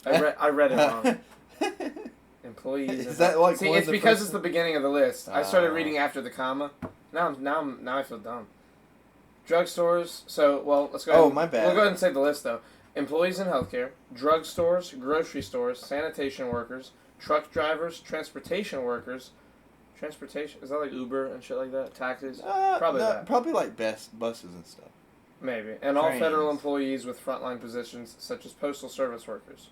I read it wrong. Employees. Is that like See, one it's of the because first- it's the beginning of the list. I started Ah. reading after the comma. Now I feel dumb. Drugstores. So let's go. Oh, ahead. my bad. We'll go ahead and say the list though. Employees in healthcare, drugstores, grocery stores, sanitation workers, truck drivers, transportation workers. Transportation is that like Uber and shit like that? Taxis. Probably that. Probably like buses and stuff. Maybe. And all federal Trains. employees with frontline positions, such as postal service workers.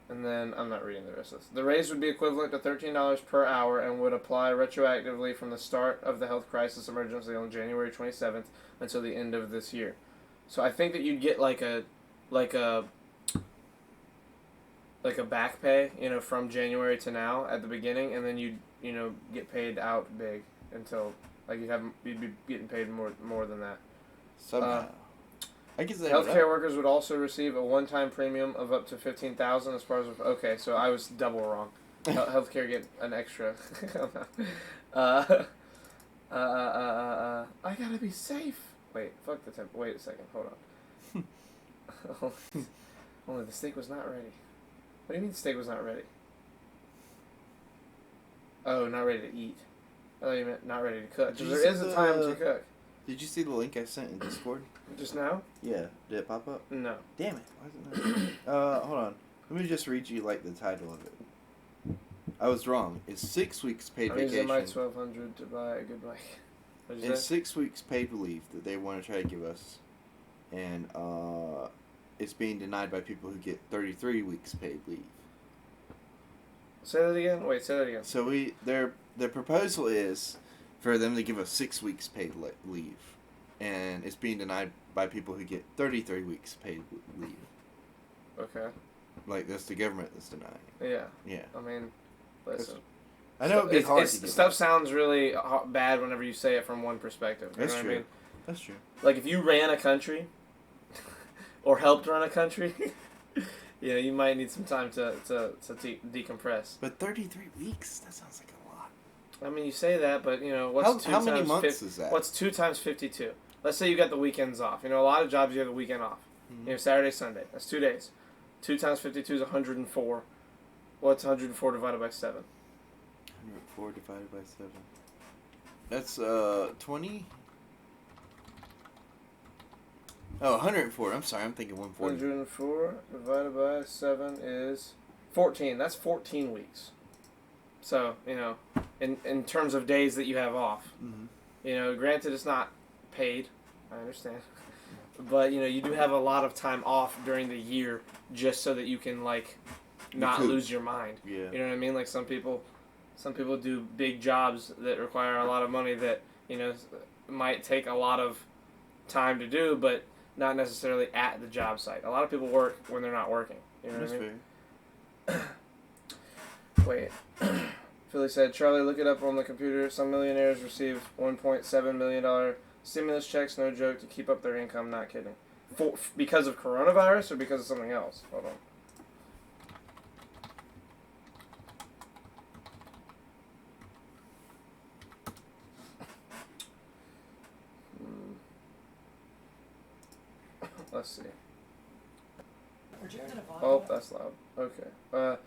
And then, I'm not reading the rest of this. The raise would be equivalent to $13 per hour and would apply retroactively from the start of the health crisis emergency on January 27th until the end of this year. So I think that you'd get like a back pay, from January to now at the beginning, and then you'd, get paid out big until, like, you'd be getting paid more than that. Somehow. I guess they Healthcare workers would also receive a one-time premium of up to $15,000 as far as okay, so I was double wrong. Healthcare get an extra. I gotta be safe. Wait, fuck the temp. Wait a second. Hold on. Only the steak was not ready. What do you mean the steak was not ready? Oh, not ready to eat. I thought you meant not ready to cook. Did 'Cause you there see is a time to the- cook. Did you see the link I sent in Discord? Just now? Yeah. Did it pop up? No. Damn it. Why is it not? Hold on. Let me just read you like the title of it. I was wrong. It's 6 weeks paid I'm using my vacation. $1,200 to buy a good mic. What'd you It's say? 6 weeks paid leave that they want to try to give us. And it's being denied by people who get 33 weeks paid leave. Say that again. Wait, say that again. So their proposal is for them to give us 6 weeks paid leave, and it's being denied by people who get 33 weeks paid leave. Okay. Like that's the government that's denying it. Yeah. Yeah. I mean, listen. I know it'd be hard to get stuff sounds really bad whenever you say it from one perspective. You That's know true. What I mean? That's true. Like if you ran a country, or helped run a country, you know, you might need some time to decompress. But 33 weeks? That sounds like a lot. I mean, you say that, but you know, what's How many months is that? What's 2 times 52? Let's say you got the weekends off. You know, a lot of jobs you have the weekend off. Mm-hmm. You know, Saturday, Sunday. That's 2 days. 2 times 52 is 104. What's 104 divided by 7? 104 divided by 7. That's 20. Oh, 104. I'm sorry, I'm thinking 140. 104 divided by 7 is 14. That's 14 weeks. So, you know, in terms of days that you have off. Mm-hmm. You know, granted it's not paid. I understand. But, you know, you do have a lot of time off during the year just so that you can, like, not lose your mind. Yeah. You know what I mean? Like, some people do big jobs that require a lot of money that, you know, might take a lot of time to do, but not necessarily at the job site. A lot of people work when they're not working. You know what I mean? Wait. Philly said, Charlie, look it up on the computer. Some millionaires receive $1.7 million stimulus checks, no joke, to keep up their income. Not kidding. Because of coronavirus or because of something else? Hold on. Let's see. Oh, that's loud. Okay.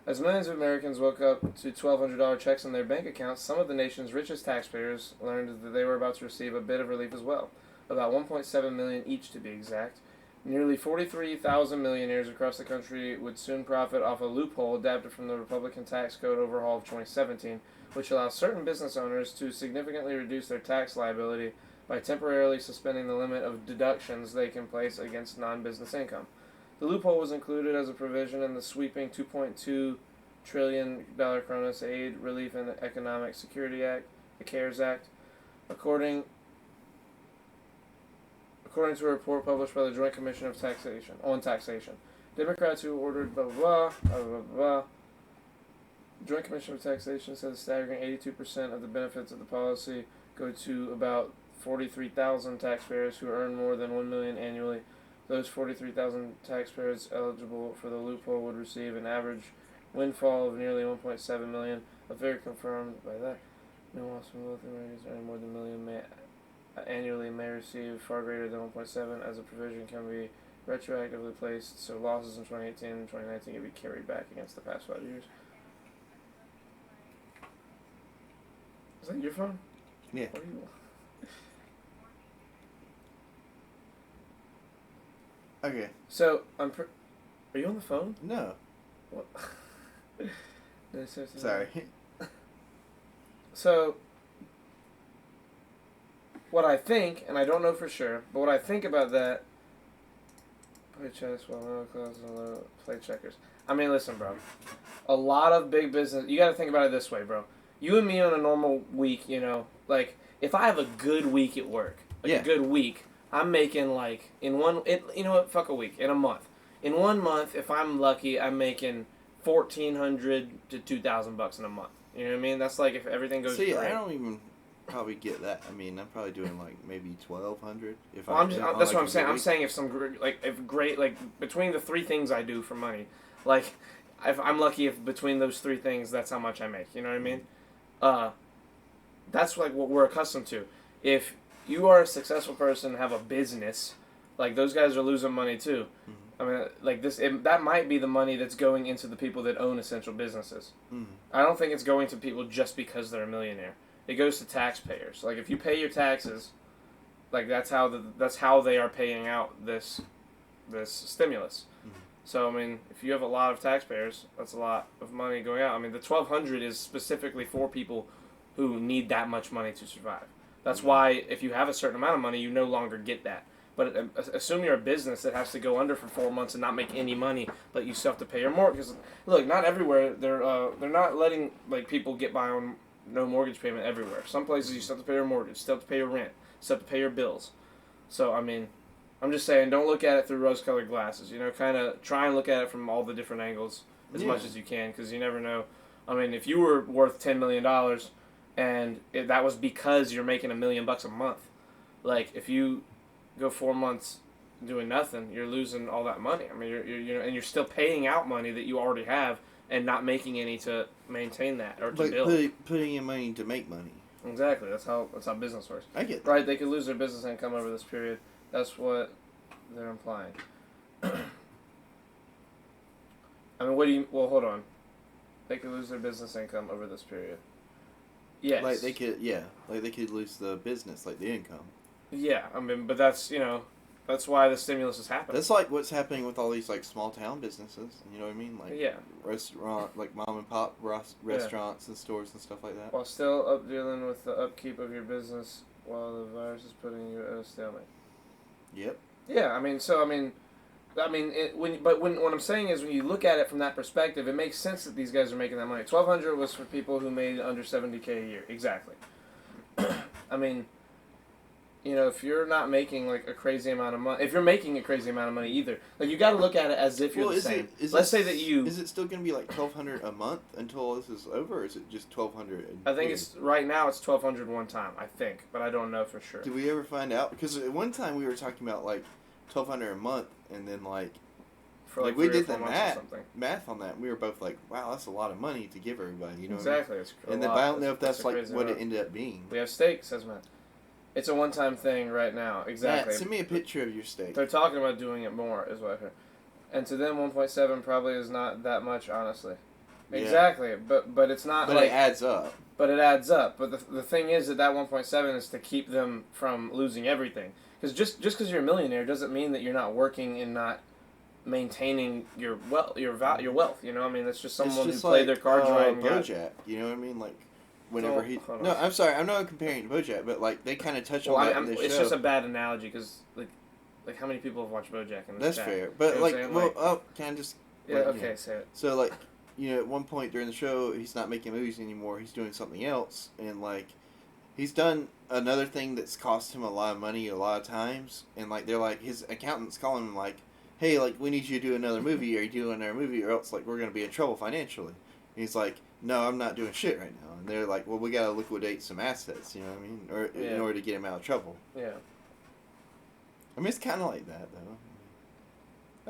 As millions of Americans woke up to $1,200 checks in their bank accounts, some of the nation's richest taxpayers learned that they were about to receive a bit of relief as well. About 1.7 million each, to be exact. Nearly 43,000 millionaires across the country would soon profit off a loophole adapted from the Republican tax code overhaul of 2017, which allows certain business owners to significantly reduce their tax liability by temporarily suspending the limit of deductions they can place against non-business income. The loophole was included as a provision in the sweeping $2.2 trillion Kronos Aid, Relief, and Economic Security Act, the CARES Act. According to a report published by the Joint Commission of Taxation, Democrats who ordered blah blah blah blah blah. The Joint Commission of Taxation said a staggering 82% of the benefits of the policy go to about 43,000 taxpayers who earn more than $1 million annually. Those 43,000 taxpayers eligible for the loophole would receive an average windfall of nearly 1.7 million. A figure confirmed by that. No Austin wealthy Americans earning more than $1 million annually may receive far greater than 1.7, as a provision can be retroactively placed, so losses in 2018 and 2019 can be carried back against the past 5 years. Is that your phone? Yeah. What do you want? Okay. So, are you on the phone? No. What? No, seriously. Sorry. So, what I think, and I don't know for sure, but what I think about that, play chess while no clothes and play checkers. I mean, listen, bro. A lot of big business, you gotta think about it this way, bro. You and me on a normal week, you know, like, if I have a good week at work, a good week, I'm making, like, you know what, fuck a week, in a month. In 1 month, if I'm lucky, I'm making $1,400 to $2,000 in a month. You know what I mean? That's like if everything goes great. I don't even probably get that. I mean, I'm probably doing like maybe 1,200. If well, that's what I'm saying. I'm saying if between the 3 things I do for money, like if I'm lucky, if between those 3 things, that's how much I make. You know what I mean? That's like what we're accustomed to. If you are a successful person, have a business, like those guys are losing money too. Mm-hmm. I mean, like that might be the money that's going into the people that own essential businesses. Mm-hmm. I don't think it's going to people just because they're a millionaire. It goes to taxpayers. Like if you pay your taxes, like that's how they are paying out this stimulus. Mm-hmm. So I mean, if you have a lot of taxpayers, that's a lot of money going out. I mean, the $1,200 is specifically for people who need that much money to survive. That's why if you have a certain amount of money, you no longer get that. But assume you're a business that has to go under for 4 months and not make any money, but you still have to pay your mortgage. Look, not everywhere they're not letting like people get by on no mortgage payment everywhere. Some places you still have to pay your mortgage, still have to pay your rent, still have to pay your bills. So I mean, I'm just saying, don't look at it through rose-colored glasses. You know, kind of try and look at it from all the different angles as much as you can, because you never know. I mean, if you were worth $10 million, and that was because you're making $1 million a month, like if you go 4 months doing nothing, you're losing all that money. I mean, you're and you're still paying out money that you already have and not making any to maintain that or to Like build. putting in money to make money. Exactly. That's how business works. I get that. Right. They could lose their business income over this period. That's what they're implying. I mean, what do you? Well, hold on. They could lose their business income over this period. Yes. Like they could lose the business, like the income. Yeah, I mean, but that's, that's why the stimulus is happening. That's like what's happening with all these like small town businesses. You know what I mean? Like Yeah. restaurant, like mom and pop restaurants and stores and stuff like that. While still dealing with the upkeep of your business while the virus is putting you at a stalemate. Yep. Yeah, I mean, what I'm saying is when you look at it from that perspective, it makes sense that these guys are making that money. $1,200 was for people who made under $70K a year. Exactly. I mean, if you're not making like a crazy amount of money, if you're making a crazy amount of money either, like you got to look at it as if you're the same. Let's say that is it still going to be like $1,200 a month until this is over, or is it just $1,200? I think it's right now it's $1,200 one time. I think, but I don't know for sure. Did we ever find out? Because at one time we were talking about like $1,200 a month, and then for like we 3 or did 4 the months or something. math on that. And we were both like, "Wow, that's a lot of money to give everybody." You know. Exactly. What I mean? But I don't know if that's like what it ended up being. We have steak, says Matt. It's a one-time thing right now. Exactly. Matt, send me a picture of your steak. They're talking about doing it more, is what I heard. And to them, 1.7 probably is not that much, honestly. Yeah. Exactly, but it's not. But like, it adds up. But it adds up. But the thing is that 1.7 is to keep them from losing everything. Because just because you're a millionaire doesn't mean that you're not working and not maintaining your wealth. Your wealth. You know, I mean, that's just someone who played their cards right. And BoJack, you know what I mean? Like, whenever No, I'm sorry, I'm not comparing to BoJack, but like they kind of touch on that in the show. It's just a bad analogy because like how many people have watched BoJack in this That's chat? fair, but You know what I'm saying? can I just? Yeah. Okay. Say it. So like, at one point during the show, he's not making movies anymore. He's doing something else, and like, he's done another thing that's cost him a lot of money a lot of times, and like they're like his accountant's calling him like, hey, like we need you to do another movie. Are you doing another movie, or else like we're gonna be in trouble financially? And he's like, no, I'm not doing shit right now. And they're like, well, we gotta liquidate some assets. You know what I mean? Or in order to get him out of trouble. Yeah. I mean, it's kind of like that though.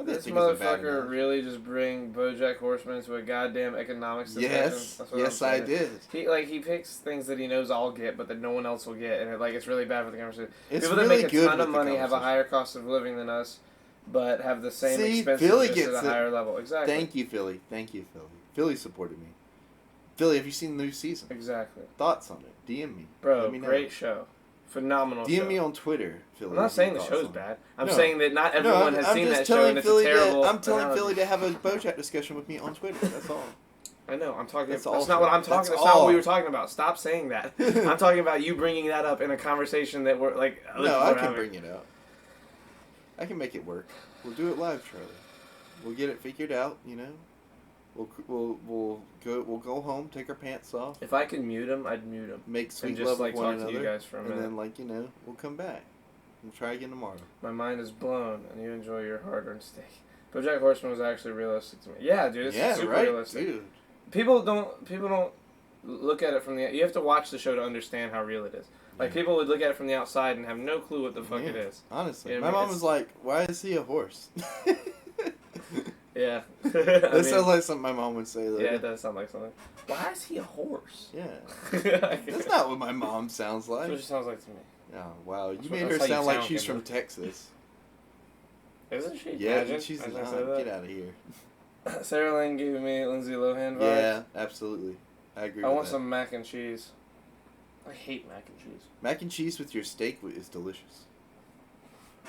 This motherfucker really just bring BoJack Horseman to a goddamn economics discussion. Yes, I did. He picks things that he knows I'll get, but that no one else will get, and it's really bad for the conversation. It's People really that make a ton of money have a higher cost of living than us, but have the same expenses just at a higher level. Exactly. Thank you, Philly. Philly supported me. Philly, have you seen the new season? Exactly. Thoughts on it? DM me. Bro, great show. Phenomenal show. DM me on Twitter, Philly. I'm not saying the show's bad. I'm saying that not everyone has seen that show, and it's a terrible I'm telling Philly to have a BoJack discussion with me on Twitter. That's all. I know. I'm talking. That's not what I'm talking. That's not what we were talking about. Stop saying that. I'm talking about you bringing that up in a conversation that we're like. No, I can bring it up. I can make it work. We'll do it live, Charlie. We'll get it figured out. We'll go home, take our pants off. If I could mute him, I'd mute him. Make sweet and just, love with one talk another, to you guys for a minute. and then we'll come back. We'll try again tomorrow. My mind is blown, and you enjoy your hard-earned steak. BoJack Horseman was actually realistic to me. Yeah, dude, it's super realistic. Dude. People don't look at it from the. You have to watch the show to understand how real it is. Like people would look at it from the outside and have no clue what the fuck it is. Honestly, my mom was like, "Why is he a horse?" Yeah. That sounds like something my mom would say. Though. Yeah, it does sound like something. Why is he a horse? Yeah. That's not what my mom sounds like. That's what she sounds like to me. Oh, wow. You made her sound like she's from Texas. Isn't she? Yeah, Imagine. she's not. Get out of here. Sarah Lynn gave me Lindsay Lohan vibes. Yeah, absolutely. I agree with that. I want some mac and cheese. I hate mac and cheese. Mac and cheese with your steak is delicious.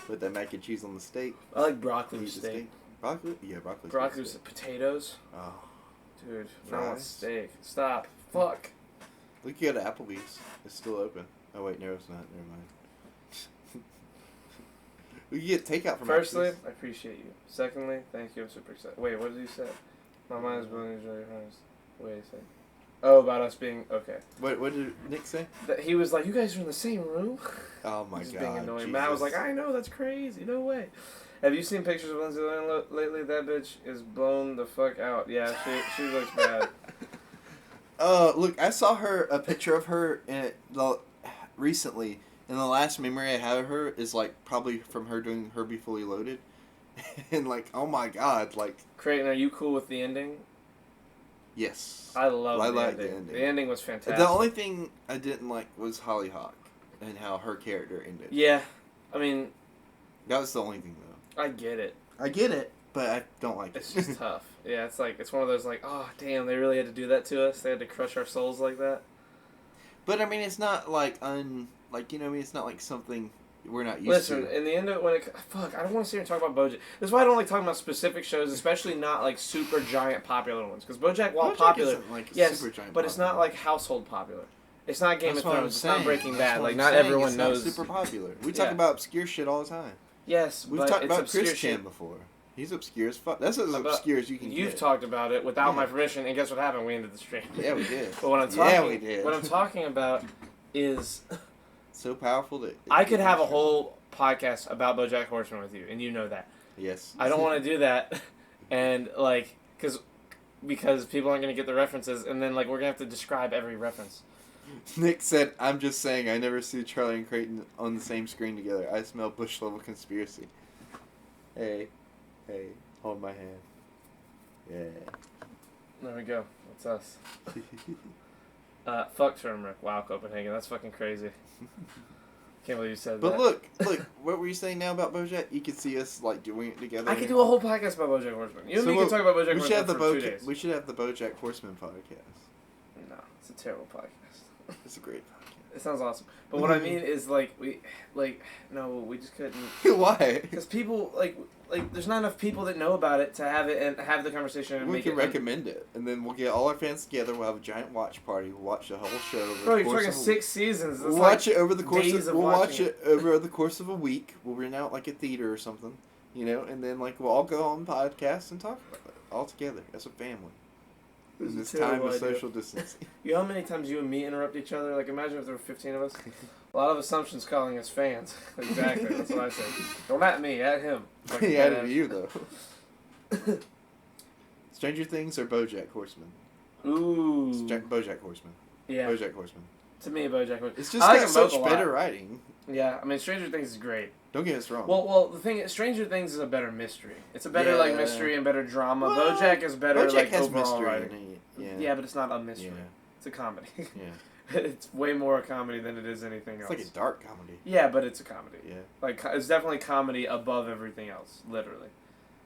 Put that mac and cheese on the steak. I like broccoli steak. Broccoli? Yeah, broccoli. Broccoli with potatoes. Oh. Dude, I want steak. Stop. Fuck. Look, you go to Applebee's. It's still open. Oh, wait, no, it's not. Never mind. We can get takeout from Firstly, Applebee's. I appreciate you. Secondly, thank you. I'm super excited. Wait, what did you say? My mind is blown. Enjoy your friends. Wait a second. Oh, about us being okay. What did Nick say? That he was like, "You guys are in the same room." Oh my Just god. being annoying. Jesus. Matt was like, "I know, that's crazy. No way." Have you seen pictures of Lindsay Lohan lately? That bitch is blown the fuck out. Yeah, she looks bad. Look, I saw a picture of her recently, and the last memory I have of her is like probably from her doing Herbie Fully Loaded, and like, oh my god, like. Creighton, are you cool with the ending? Yes. I love the like ending. the ending. The ending was fantastic. The only thing I didn't like was Hollyhock, and how her character ended. Yeah, I mean, That was the only thing though. I get it. I get it, but I don't like It's it. just tough. Yeah, it's like it's one of those like, oh damn, they really had to do that to us. They had to crush our souls like that. But I mean, it's not like it's not like something we're not used Listen, to. in the end of I don't want to sit here and talk about BoJack. That's why I don't like talking about specific shows, especially not like super giant popular ones. Because BoJack, while popular, isn't, like, yes, super giant but it's not popular. like household popular. It's not Game That's of what I'm Thrones. It's not saying. Breaking That's Bad. what Like I'm not saying. everyone It's knows. Not super popular. We talk Yeah. about obscure shit all the time. Yes, We've but talked it's about obscure Chris shit. Chan before. He's obscure as fuck. That's as obscure as you can You've get. talked about it without Yeah. my permission, and guess what happened? We ended the stream. Yeah, we did. But what I'm talking, Yeah, we did. What I'm talking about is So powerful that I could have a whole podcast about BoJack Horseman with you, and you know that. Yes. I don't want to do that, and like, because people aren't gonna get the references, and then like we're gonna have to describe every reference. Nick said, "I'm just saying, I never see Charlie and Creighton on the same screen together. I smell Bush level conspiracy." Hey, hold my hand. Yeah. There we go. That's us. Fuck Turmeric. Wow, Copenhagen. That's fucking crazy. Can't believe you said But that. look, what were you saying now about BoJack? You could see us like doing it together. I could do a whole podcast about BoJack Horseman. You and me can talk about BoJack We should have Horseman the for 2 days. We should have the BoJack Horseman podcast. No, it's a terrible podcast. It's a great It sounds awesome, but what I mean is like we just couldn't. podcast. Why? Because people like there's not enough people that know about it to have it and have the conversation and We make can it. recommend it, and then we'll get all our fans together. We'll have a giant watch party. We'll watch the whole show. Over Bro, the you're course talking of a 6 seasons. That's We'll like watch it over the course days of. of We'll watch watching it over the course of a week. We'll rent out like a theater or something, and then like we'll all go on podcasts and talk about it all together as a family. This In is this a time terrible of idea. social distancing. You know how many times you and me interrupt each other? Like, imagine if there were 15 of us. A lot of assumptions calling us fans. Exactly, that's what I say. Don't at me, at him. Fucking He had badass. it you though. Stranger Things or BoJack Horseman? Ooh. BoJack Horseman. Yeah. BoJack Horseman. To me, BoJack Horseman. It's just I like got them both such a lot. better writing. Yeah, I mean, Stranger Things is great. Don't get us wrong. Well, the thing is, Stranger Things is a better mystery. It's a better like Yeah. mystery and better drama. Well, BoJack is better BoJack like has overall mystery writing. in it. Yeah. Yeah, but it's not a mystery. Yeah. It's a comedy. Yeah. It's way more a comedy than it is anything It's else. like a dark comedy. Yeah, but it's a comedy. Yeah. Like it's definitely comedy above everything else. Literally,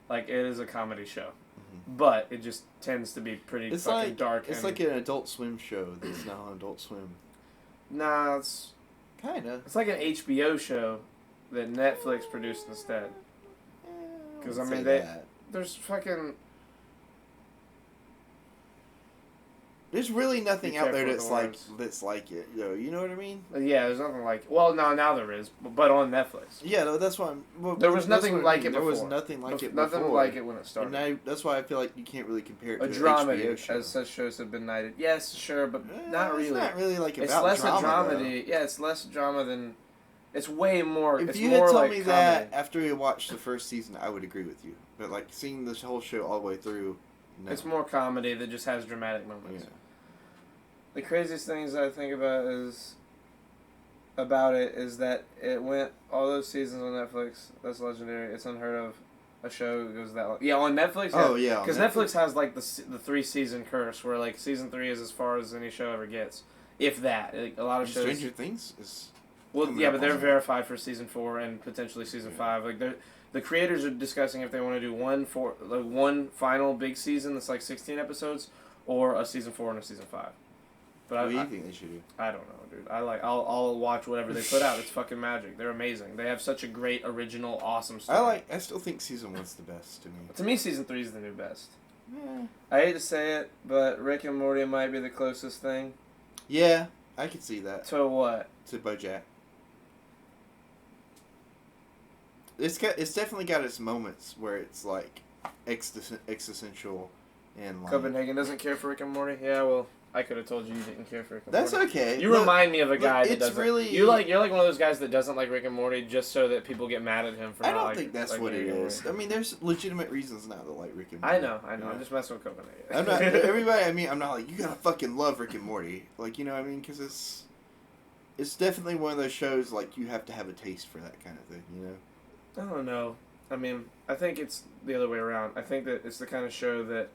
like it is a comedy show, but it just tends to be pretty It's fucking like dark. It's and, like an Adult Swim show that's not on Adult Swim. nah, it's Kinda. like an HBO show that Netflix produced instead. 'Cause, I mean, There's fucking There's really nothing Be out there careful with the that's like it, yo. You know what I mean? yeah. There's nothing like well, no, now there is, but on Netflix. Yeah, no, that's why. There was that's nothing what I like mean. it There was before. nothing like it Nothing before. like it when it started. And that's why I feel like you can't really compare it A to dramedy, an HBO show. as such shows have been knighted. Yes, sure, but not really. It's not really like It's about less drama, a dramedy. Yeah, it's less drama than. It's way more. If it's you more had told like me comedy. that after we watched the first season, I would agree with you. But like seeing this whole show all the way through, no. It's more comedy that just has dramatic Yeah. moments. The craziest things I think about it is that it went all those seasons on Netflix. That's legendary. It's unheard of. A show that goes that long. Yeah, on Netflix. Oh, yeah, on because Netflix. Netflix has like the 3-season curse, where like season 3 is as far as any show ever gets, if that. Like, a lot of And shows. Stranger Things is. Well, coming yeah, up but they're on- verified for season 4 and potentially season 5. Like the creators are discussing if they want to do one final big season that's like 16 episodes, or a season 4 and a season 5. But What do you think they should do? I don't know, dude. I'll watch whatever they put out. It's fucking magic. They're amazing. They have such a great original, awesome story. I still think season 1's the best to me. To me, season 3 is the new best. Yeah. I hate to say it, but Rick and Morty might be the closest thing Yeah, I could see that. to what? To BoJack. it's definitely got its moments where it's like existential and like. Copenhagen doesn't care for Rick and Morty. Yeah, well, I could have told you didn't care for Rick and That's Morty. okay. You remind me of a guy that it's doesn't. really- You're like one of those guys that doesn't like Rick and Morty just so that people get mad at him for. I not don't like, think that's like what it Rick and is. Morty. I mean, there's legitimate reasons not to like Rick and Morty. I know. Yeah. I'm just messing with Copenhagen. I'm not everybody. I mean, I'm not like you gotta fucking love Rick and Morty. Like, you know what I mean? Because it's definitely one of those shows like you have to have a taste for that kind of thing. You know? I don't know. I mean, I think it's the other way around. I think that it's the kind of show that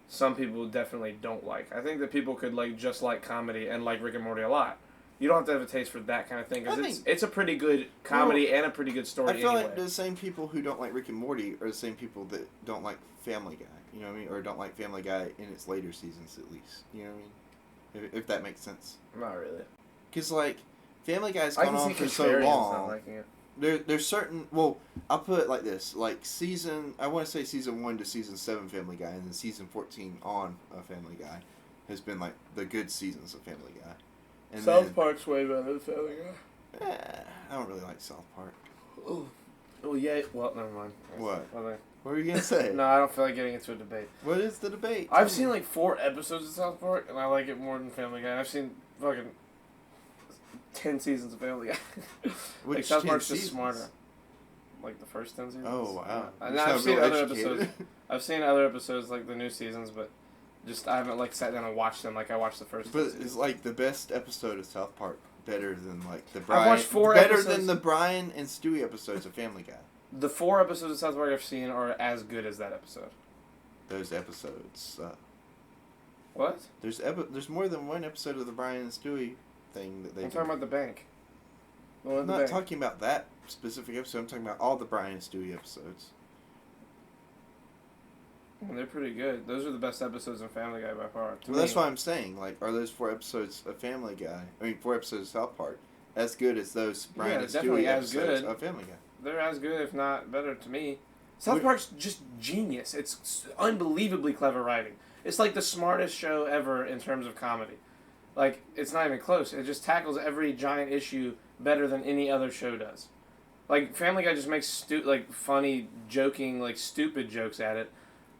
some people definitely don't like. I think that people could just like comedy and like Rick and Morty a lot. You don't have to have a taste for that kind of thing because it's a pretty good comedy and a pretty good story. I feel anyway. like the same people who don't like Rick and Morty are the same people that don't like Family Guy. You know what I mean? Or don't like Family Guy in its later seasons, at least. You know what I mean? If that makes sense. Not really. Because like Family Guy's I gone can on see for so contrarians long. not liking it. There's certain, well, I'll put it like this, like I want to say season 1 to season 7 Family Guy, and then season 14 on Family Guy has been like the good seasons of Family Guy. And South Park's way better than Family Guy. I don't really like South Park. Oh yeah. Well, never mind. What? Okay. What were you gonna say? No, I don't feel like getting into a debate. What is the debate? I've seen like 4 episodes of South Park, and I like it more than Family Guy. I've seen fucking 10 seasons of Family Guy. Which like South 10 Park's just seasons? smarter. Like the first 10 seasons. Oh wow! Yeah. You And I've sound seen real other educated. episodes. I've seen other episodes like the new seasons, but just I haven't like sat down and watched them like I watched the first. But 10 seasons. it's like the best episode of South Park better than like the I've Brian. watched 4 better episodes. than the Brian and Stewie episodes of Family Guy. The 4 episodes of South Park I've seen are as good as that episode. Those episodes. What? There's more than one episode of the Brian and Stewie thing that they. I'm talking about the bank. The one I'm at the not bank. talking about that specific episode. I'm talking about all the Brian and Stewie episodes. They're pretty good. Those are the best episodes of Family Guy by far. To Well, that's me. why I'm saying. Like, are those 4 episodes of Family Guy? 4 epissodes of South Park as good as those Brian and definitely Stewie as episodes good. of Family Guy? They're as good, if not better, to me. South Would- Park's just genius. It's unbelievably clever writing. It's like the smartest show ever in terms of comedy. Like, it's not even close. It just tackles every giant issue better than any other show does. Like, Family Guy just makes funny, joking, stupid jokes at it.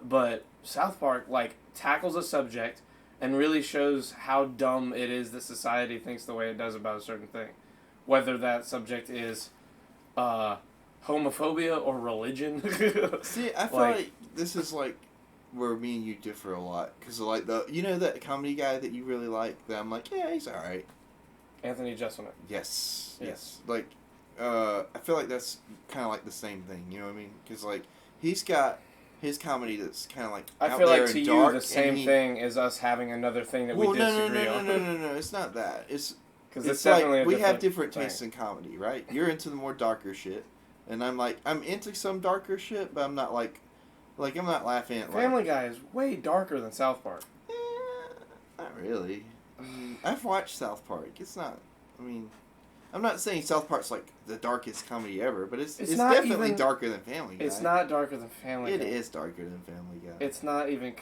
But South Park, tackles a subject and really shows how dumb it is that society thinks the way it does about a certain thing. Whether that subject is homophobia or religion. See, I feel like this is like where me and you differ a lot because like that comedy guy that you really like that I'm like, yeah, he's all right. Anthony Jeselnik. Yes. Like, I feel like that's kind of like the same thing. You know what I mean? Because like he's got his comedy that's kind of like I out feel there like to and you dark, the same and thing is us having another thing that Well, we no, disagree on. no. It's not that. It's Because it's it's definitely like a we have different thing. tastes in comedy, right? You're into the more darker shit, and I'm into some darker shit, but I'm not like I'm not laughing at Family Guy is way darker than South Park. Not really. I mean, I've watched South Park. It's not. I mean, I'm not saying South Park's like the darkest comedy ever, but it's not definitely even- darker than Family Guy. It's not darker than Family It Guy. is darker than Family Guy. It's not even.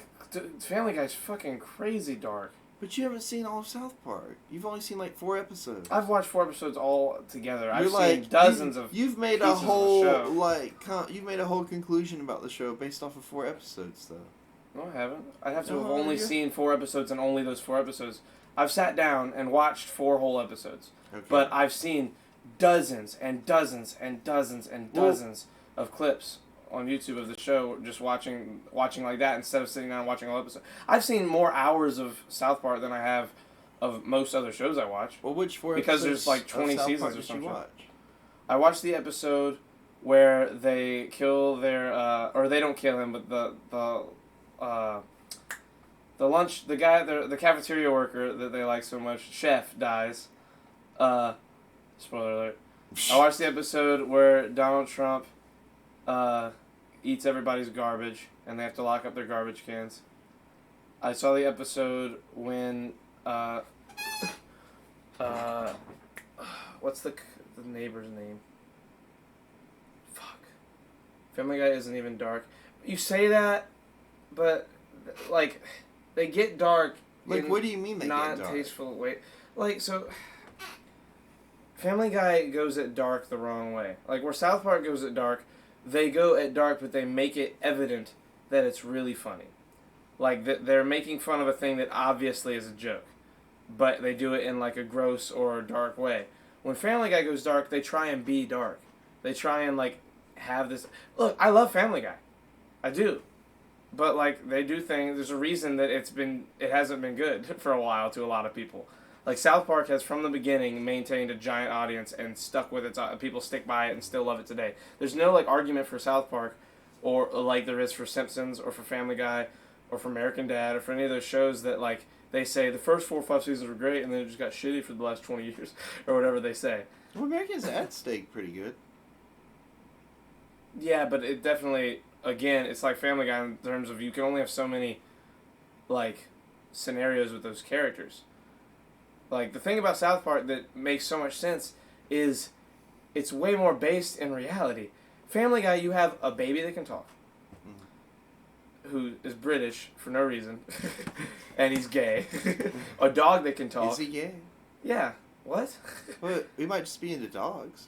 Family Guy's fucking crazy dark. But you haven't seen all of South Park. You've only seen like 4 episodes. I've watched 4 episodes all together. You're I've like, seen dozens of. You've made a pieces of the whole show. you've made a whole conclusion about the show based off of 4 episodes, though. No, I haven't. I'd have to have No, only you're- seen 4 episodes and only those 4 episodes. I've sat down and watched 4 whole episodes. Okay. But I've seen dozens and dozens and dozens and Well- dozens of clips on YouTube of the show, just watching like that instead of sitting down and watching all episodes. I've seen more hours of South Park than I have of most other shows I watch. Well, which 4 Because episodes there's, like, of 20 South seasons Park or did you something. watch? I watched the episode where they kill their, or they don't kill him, but the guy, the cafeteria worker that they like so much, chef, dies. Spoiler alert. I watched the episode where Donald Trump eats everybody's garbage, and they have to lock up their garbage cans. I saw the episode when what's the neighbor's name? Fuck. Family Guy isn't even dark. You say that, but they get dark. Like, in what do you mean they get dark? non-tasteful way. So. Family Guy goes at dark the wrong way. Like, where South Park goes at dark, they go at dark, but they make it evident that it's really funny. Like, they're making fun of a thing that obviously is a joke, but they do it in, like, a gross or dark way. When Family Guy goes dark, they try and be dark. They try and, like, have this... Look, I love Family Guy. I do. But, like, they do things... There's a reason that it hasn't been good for a while to a lot of people. Like, South Park has, from the beginning, maintained a giant audience and stuck with it. People stick by it and still love it today. There's no, like, argument for South Park or like there is for Simpsons or for Family Guy or for American Dad or for any of those shows that, like, they say the first 4 or 5 seasons were great and then it just got shitty for the last 20 years or whatever they say. Well, American Dad stayed pretty good. Yeah, but it definitely, again, it's like Family Guy in terms of you can only have so many, like, scenarios with those characters. Like, the thing about South Park that makes so much sense is it's way more based in reality. Family Guy, you have a baby that can talk, who is British for no reason, and he's gay. A dog that can talk. Is he gay? Yeah. What? Well, we might just be into dogs.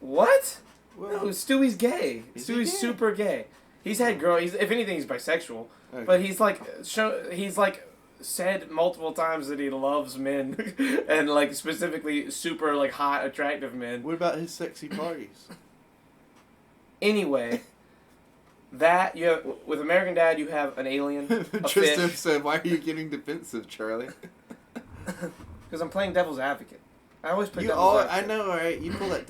What? Well, No, Stewie's gay. Is he Stewie's gay? super gay. He's had girl. If anything, he's bisexual. okay. But he's like, said multiple times that he loves men, and like specifically super like hot, attractive men. What about his sexy parties? Anyway, that you have with American Dad, you have an alien, a Tristan fish. said, "Why are you getting defensive, Charlie?" Because I'm playing devil's advocate. I always play You devil's all, I advocate. know, right? You pull that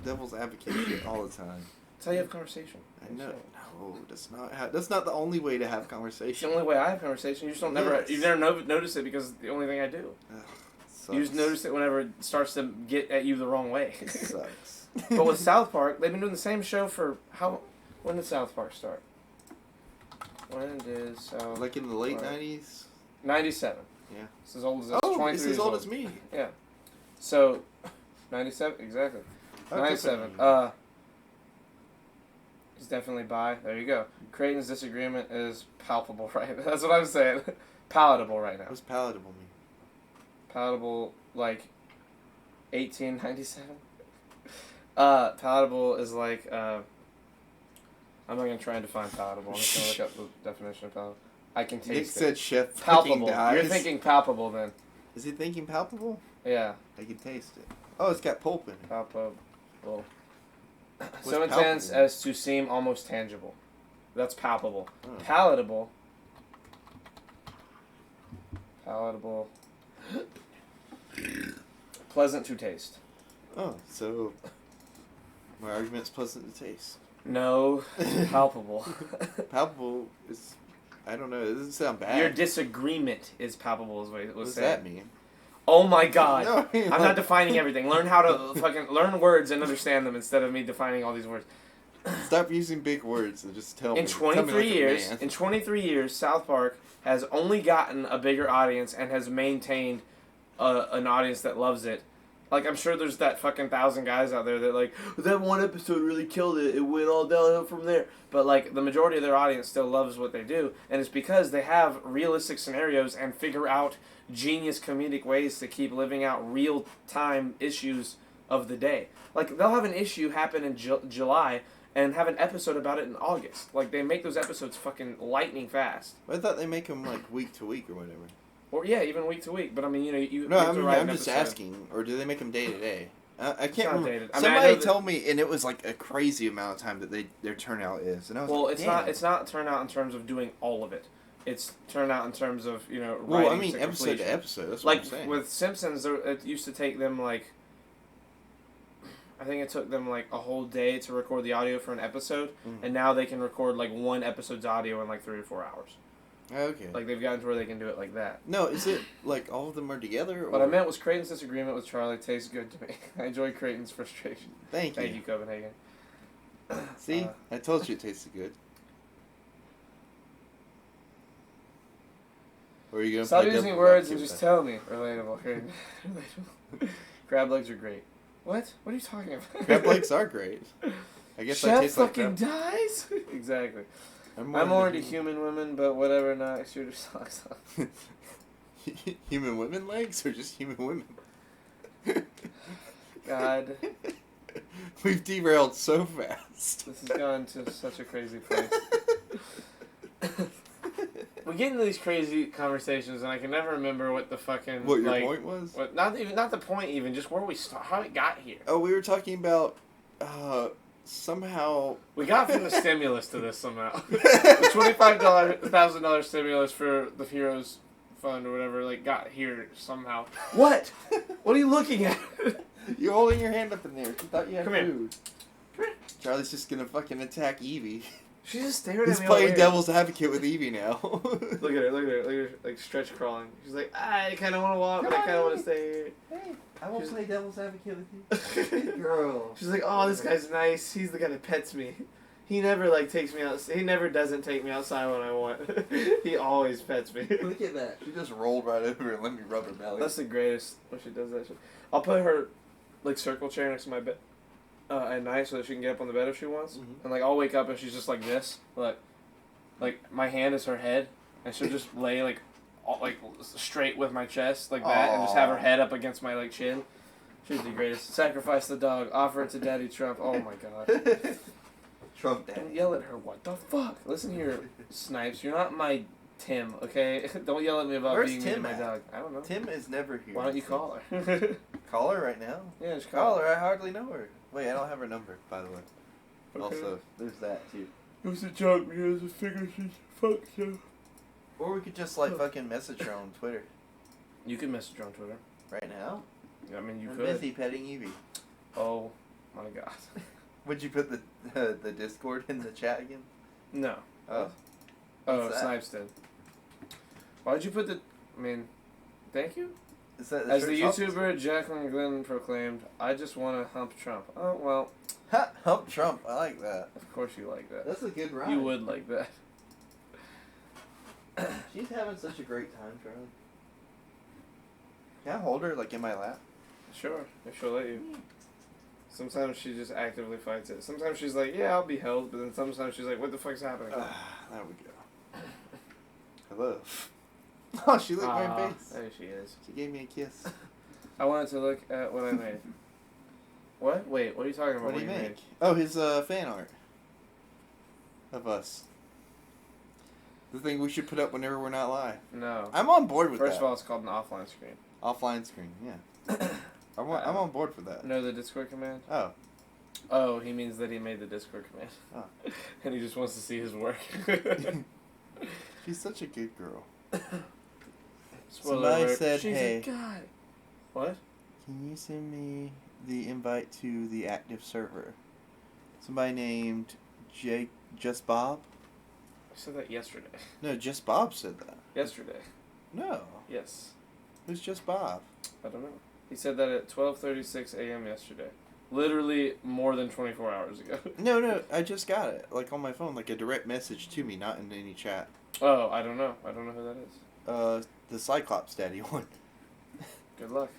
devil's advocate shit all the time. That's how you have conversation. I know. No, that's not the only way to have It's the conversation. only way I have conversation. You just don't Yes. you've never noticed it because it's the only thing I do. Ugh, You just sucks. notice it whenever it starts to get at you the wrong way. Sucks. But with South Park, they've been doing the same show for when did South Park start? When did South like in the late Park- 90s. 97. Yeah. It's as old as us. Oh, 23 it's years as old as me. So, 97 exactly. Oh, 97. definitely. He's definitely bi. There you go. Creighton's disagreement is palpable right now. That's what I'm saying. Palatable right now. What's palatable mean? Palatable, like, 1897? Palatable is like, I'm not going to try and define palatable. I'm just going to look up the definition of palatable. I can taste Nick it. said chef fucking Palpable. dies. You're thinking palpable then. Is he thinking palpable? Yeah. I can taste it. Oh, it's got pulp in it. Palpable. What's So intense palpable? as to seem almost tangible. That's palpable. Oh. Palatable. Palatable. Pleasant to taste. Oh, so my argument's pleasant to taste. No, palpable. Palpable is, I don't know, it doesn't sound bad. Your disagreement is palpable, is what it what was does saying. that mean? Oh my god. No, I mean, I'm like- not defining everything. Learn how to fucking learn words and understand them instead of me defining all these words. Stop using big words and just tell me. In Tell me 23 like a years, man. in 23 years, South Park has only gotten a bigger audience and has maintained an audience that loves it. Like, I'm sure there's that fucking 1,000 guys out there that, like, that one episode really killed it. It went all downhill from there. But, like, the majority of their audience still loves what they do. And it's because they have realistic scenarios and figure out genius comedic ways to keep living out real-time issues of the day. Like, they'll have an issue happen in July and have an episode about it in August. Like, they make those episodes fucking lightning fast. I thought they make them like week to week or whatever. Or, yeah, even week to week. But, I mean, you know, you No, have I to mean, write I'm an just episode. asking. Or do they make them day to day? I not can't remember. dated. I mean, I Somebody know that- told me, and it was like a crazy amount of time that their turnout is. And I was Well, like, it's damn. not turnout in terms of doing all of it. It's turnout in terms of, you know, Well, I writing mean, to episode completion. to episode. That's what Like I'm saying. with Simpsons, it used to take them like, I think it took them like a whole day to record the audio for an episode, Mhm. and now they can record like one episode's audio in like 3 or 4 hours. Okay. Like they've gotten to where they can do it like that. No, is it like all of them are together? Or? What I meant was Creighton's disagreement with Charlie tastes good to me. I enjoy Creighton's frustration. Thank you. Thank you, Copenhagen. See, I told you it tasted good. Or are you gonna Stop play using devil's words and advocate just with tell me. Relatable. Creighton. Relatable. Crab legs are great. What? What are you talking about? that? Crab legs are great. I guess I Chef taste like fucking crab. dies? Exactly. I'm I'm more into into human women, but whatever, not shooter socks on. human women legs or just human women? God. We've derailed so fast. This has gone to such a crazy place. We get into these crazy conversations, and I can never remember what the fucking What your point was? What, not the point even, just where we start, how it got here. Oh, we were talking about somehow. We got from the stimulus to this somehow. The $25,000 stimulus for the Heroes Fund or whatever, like, got here somehow. What? What are you looking at? You're holding your hand up in there. You thought you had Come here. food. Charlie's just gonna fucking attack Evie. She just stared He's at me all playing weird. devil's advocate with Evie now. Look at her, like stretch crawling. She's like, I kind of want to walk, but I kind of want to stay here. Hey, I won't She's- play devil's advocate with you. Good girl. She's like, oh, this guy's nice. He's the guy that pets me. He never like takes me out. He never doesn't take me outside when I want. He always pets me. Look at that. She just rolled right over and let me rub her belly. That's the greatest when she does that shit. I'll put her like circle chair next to my bed at night so that she can get up on the bed if she wants. Mhm. And like I'll wake up and she's just like this, like my hand is her head, and she'll just lay like straight with my chest like that, and just have her Aw. head up against my like chin. She's the greatest. Sacrifice the dog. Offer it to Daddy Trump. Oh my god. Trump Don't daddy. yell at her. What the fuck? Listen here, Snipes. You're not my Tim, okay? Don't yell at me about Where's being Tim mean to my at? dog. I don't know. Tim is never here. Why don't you call her? Call her right now? Yeah, just Call call her. her. I hardly know her. Wait, I don't have her number, by the way. Okay. Also, there's that too. It was a joke because I figured she's fucked so. Or we could just like fucking message her on Twitter You can message her on Twitter. right now. I mean, you I'm could. busy petting Evie. Oh my god. Would you put the Discord in the chat again? No. Oh, Oh, What's that? Snipes did. Why'd you put the? I mean, thank you. is that As the church YouTuber Jacqueline Glenn proclaimed, I just want to hump Trump. Oh well, Ha, hump Trump. I like that. of course you like that. That's a good rhyme. You would like that. She's having such a great time, Charlie. Can I hold her like in my lap? Sure, if she'll let you. Sometimes she just actively fights it. Sometimes she's like, yeah, I'll be held, but then sometimes she's like, what the fuck's happening? There we go. Hello. Oh, she licked my Ah, face. there she is. She gave me a kiss. I wanted to look at what I made. What? Wait, what are you talking about? What do you made? make? Oh, his fan art of us. The thing we should put up whenever we're not live. No. I'm on board with First that. of all, it's called an offline screen. Offline screen, yeah. I'm on board for that. Know the Discord command? Oh, Oh, he means that he made the Discord command. Oh. And he just wants to see his work. she's such a good girl. Spoiler Somebody alert, said, she's "Hey." a guy. What? Can you send me the invite to the active server? Somebody named Jake Just Bob? I said that yesterday. No, Just Bob said that. Yesterday. No, Yes. who's Just Bob? I don't know. He said that at 12:36 a.m. yesterday. Literally more than 24 hours ago. No, I just got it. Like on my phone, like a direct message to me, not in any chat. Oh, I don't know. I don't know who that is. The Cyclops Daddy one. Good luck.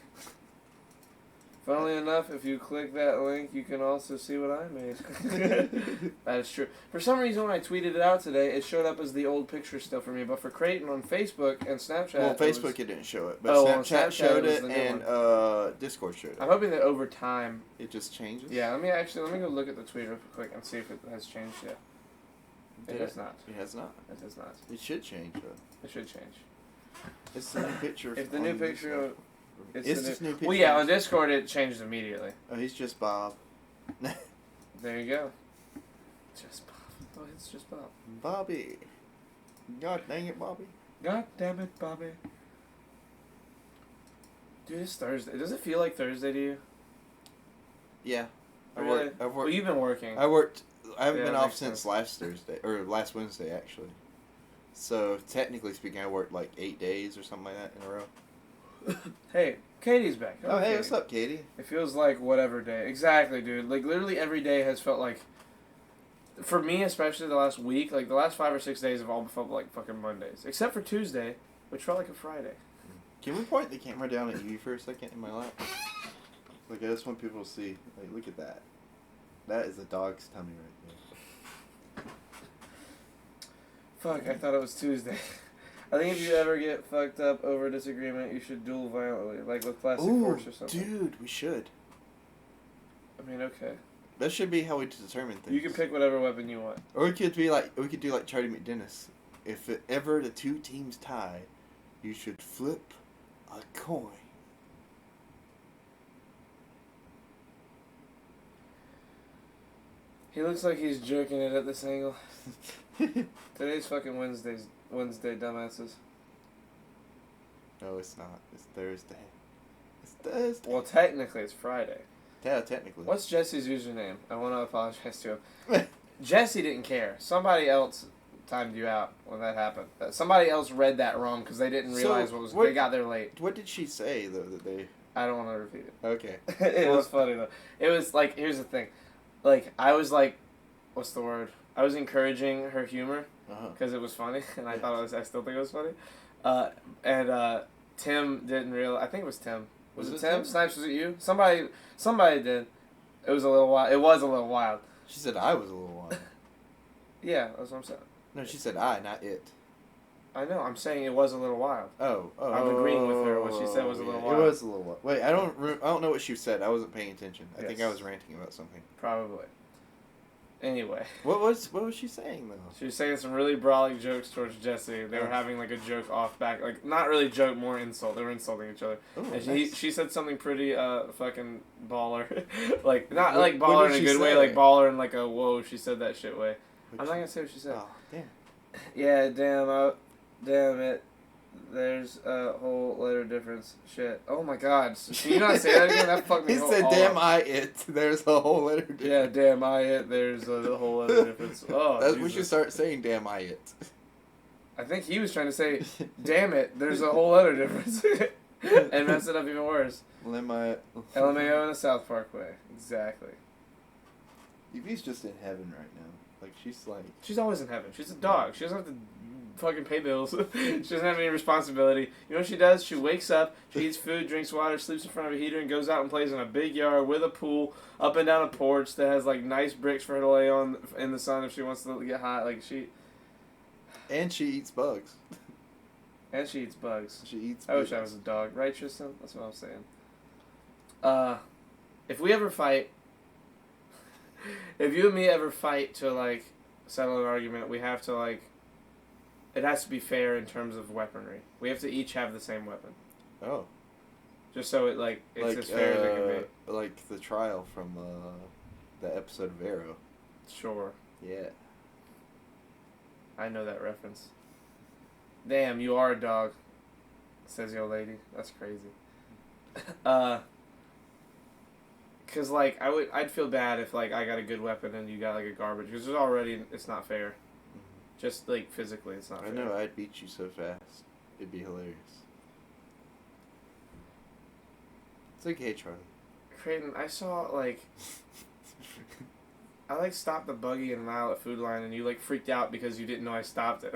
Funnily enough, if you click that link, you can also see what I made. That is true. For some reason, when I tweeted it out today, it showed up as the old picture still for me. But for Creighton on Facebook and Snapchat, Well, it was- Facebook it didn't show it, but Oh, on Snapchat Snapchat showed it was it, the new and Discord showed it. I'm hoping that over time. It just changes. Yeah, let me go look at the tweet real quick and see if it has changed yet. It Did has not. It has not. It has not. It should change though. It should change. It's the new picture. If the on new this picture- one. It's It's the this new picture. Well, yeah, on Discord it changed immediately. Oh, he's just Bob. There you go. Just Bob. Oh, it's just Bob. Bobby. God dang it, Bobby. God damn it, Bobby. Dude, it's Thursday. Does it feel like Thursday to you? Yeah. I Really? worked. I've Well, worked. you've been working. I worked. I haven't Yeah, been that off makes since sense. last Thursday or last Wednesday actually. So technically speaking, I worked like 8 days or something like that in a row. Hey, Katie's back. Oh, hey, Katie. what's up, Katie? It feels like whatever day. Exactly, dude. Like, literally every day has felt like... For me, especially the last week, like, the last 5 or 6 days have all felt like fucking Mondays. Except for Tuesday, which felt like a Friday. Can we point the camera down at you for a second in my lap? Like, I just want people to see. Like, look at that. That is a dog's tummy right Fuck, I thought it was Tuesday. I think if you ever get fucked up over a disagreement, you should duel violently, like with there. Plastic Force or something. dude, we should. I mean, okay. That should be how we determine things. You can pick whatever weapon you want. Or we could do like Charlie McDennis. If ever the two teams tie, you should flip a coin. He looks like he's jerking it at this angle. Today's fucking Wednesday, dumbasses. No, it's not. It's Thursday. It's Thursday. Well, technically, it's Friday. Yeah, technically. What's Jesse's username? I want to apologize to him. Jesse didn't care. Somebody else timed you out when that happened. Somebody else read that wrong because they didn't realize they got there late. What did she say though that they? I don't want to repeat it. Okay. It was funny though. It was like, here's the thing, like I was like, what's the word? I was encouraging her humor because it was funny, and I thought I still think it was funny. And Tim didn't realize. I think it was Tim. Was it Tim? Snipes, was it you? Somebody did. It was a little wild. It was a little wild. She said I was a little wild. Yeah, that's what I'm saying. No, she said I, not it. I know. I'm saying it was a little wild. Oh. I'm agreeing with her. What she said was a little wild. It was a little wild. Wait, I don't know what she said. I wasn't paying attention. I think I Yes. was ranting about something. Probably. Anyway. What was she saying though? She was saying some really brolic jokes towards Jesse. They were having like a joke off back, like not really joke, more insult. They were insulting each other. Oh, And nice. she said something pretty fucking baller, like not What- like what baller did in a she good way, say? like baller in like a whoa she said that shit way. I'm not gonna say what she said. Oh, damn. Yeah, damn it. There's a whole letter difference. Shit. Oh my god. Can you not say that again? That fucked me. He said, all "Damn, up. There's a whole letter difference." Yeah, damn there's a whole letter difference. Oh, We should Jesus. start saying "Damn, I." I think he was trying to say, damn it, there's a whole other difference. And mess it up even worse. LMAO. LMAO in the South Parkway. Exactly. Evie's just in heaven right now. Like, she's like... She's always in heaven. She's a dog. She doesn't have to fucking pay bills. She doesn't have any responsibility. You know what she does? She wakes up, she eats food, drinks water, sleeps in front of a heater, and goes out and plays in a big yard with a pool, up and down a porch that has, like, nice bricks for her to lay on in the sun if she wants to get hot. Like, And she eats bugs. And she eats bugs. She eats I wish I was a dog. Right, Tristan? That's what I'm saying. If we ever fight... If you and me ever fight to, like, settle an argument, we have to, like... It has to be fair in terms of weaponry. We have to each have the same weapon. Oh. Just so it's as fair as it can be. Like the trial from the episode of Arrow. Sure. Yeah. I know that reference. Damn, you are a dog, says the old lady. That's crazy. Cause like I'd feel bad if like I got a good weapon and you got like a garbage. Because it's not fair. Just like physically, it's not fair. I know, I'd beat you so fast. It'd be hilarious. It's okay, Charlie. Creighton, I saw like I like stopped the buggy in an aisle at Food Line, and you like freaked out because you didn't know I stopped it.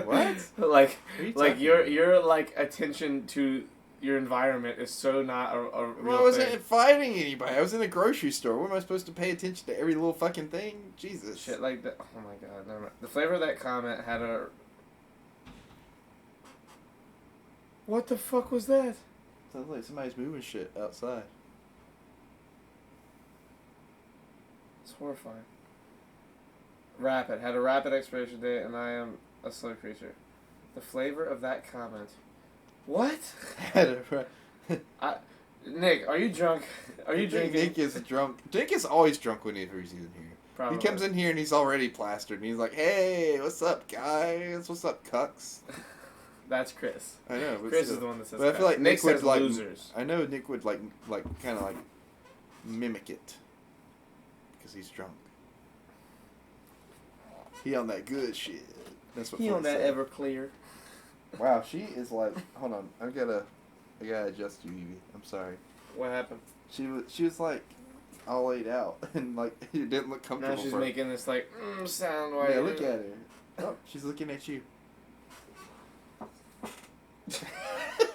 What? Like What are you talking your like attention to your environment is so not a real Well, I wasn't thing. fighting anybody. I was in a grocery store. What am I supposed to pay attention to every little fucking thing? Jesus. Shit like that. Oh my god, never mind. The flavor of that comment had a. What the fuck was that? Sounds like somebody's moving shit outside. It's horrifying. Rapid. Had a rapid expiration date, and I am a slow creature. The flavor of that comment. What? Nick, are you drunk? Are you drinking? Nick is drunk. Nick is always drunk whenever he's in here. Probably. He comes in here and he's already plastered, and he's like, "Hey, what's up, guys? What's up, cucks?" That's Chris. I know. But Chris still. is the one that says But I feel like Nick Nick would says like. losers. I know Nick would like kind of like mimic it because he's drunk. He on that good shit. That's what. He on folks that say. Everclear. Wow, she is like. Hold on, I gotta adjust you, Evie. I'm sorry. What happened? She was like all laid out and like it didn't look comfortable. Now she's for her. making this like sound while Yeah, you look do at it. her. Oh, she's looking at you.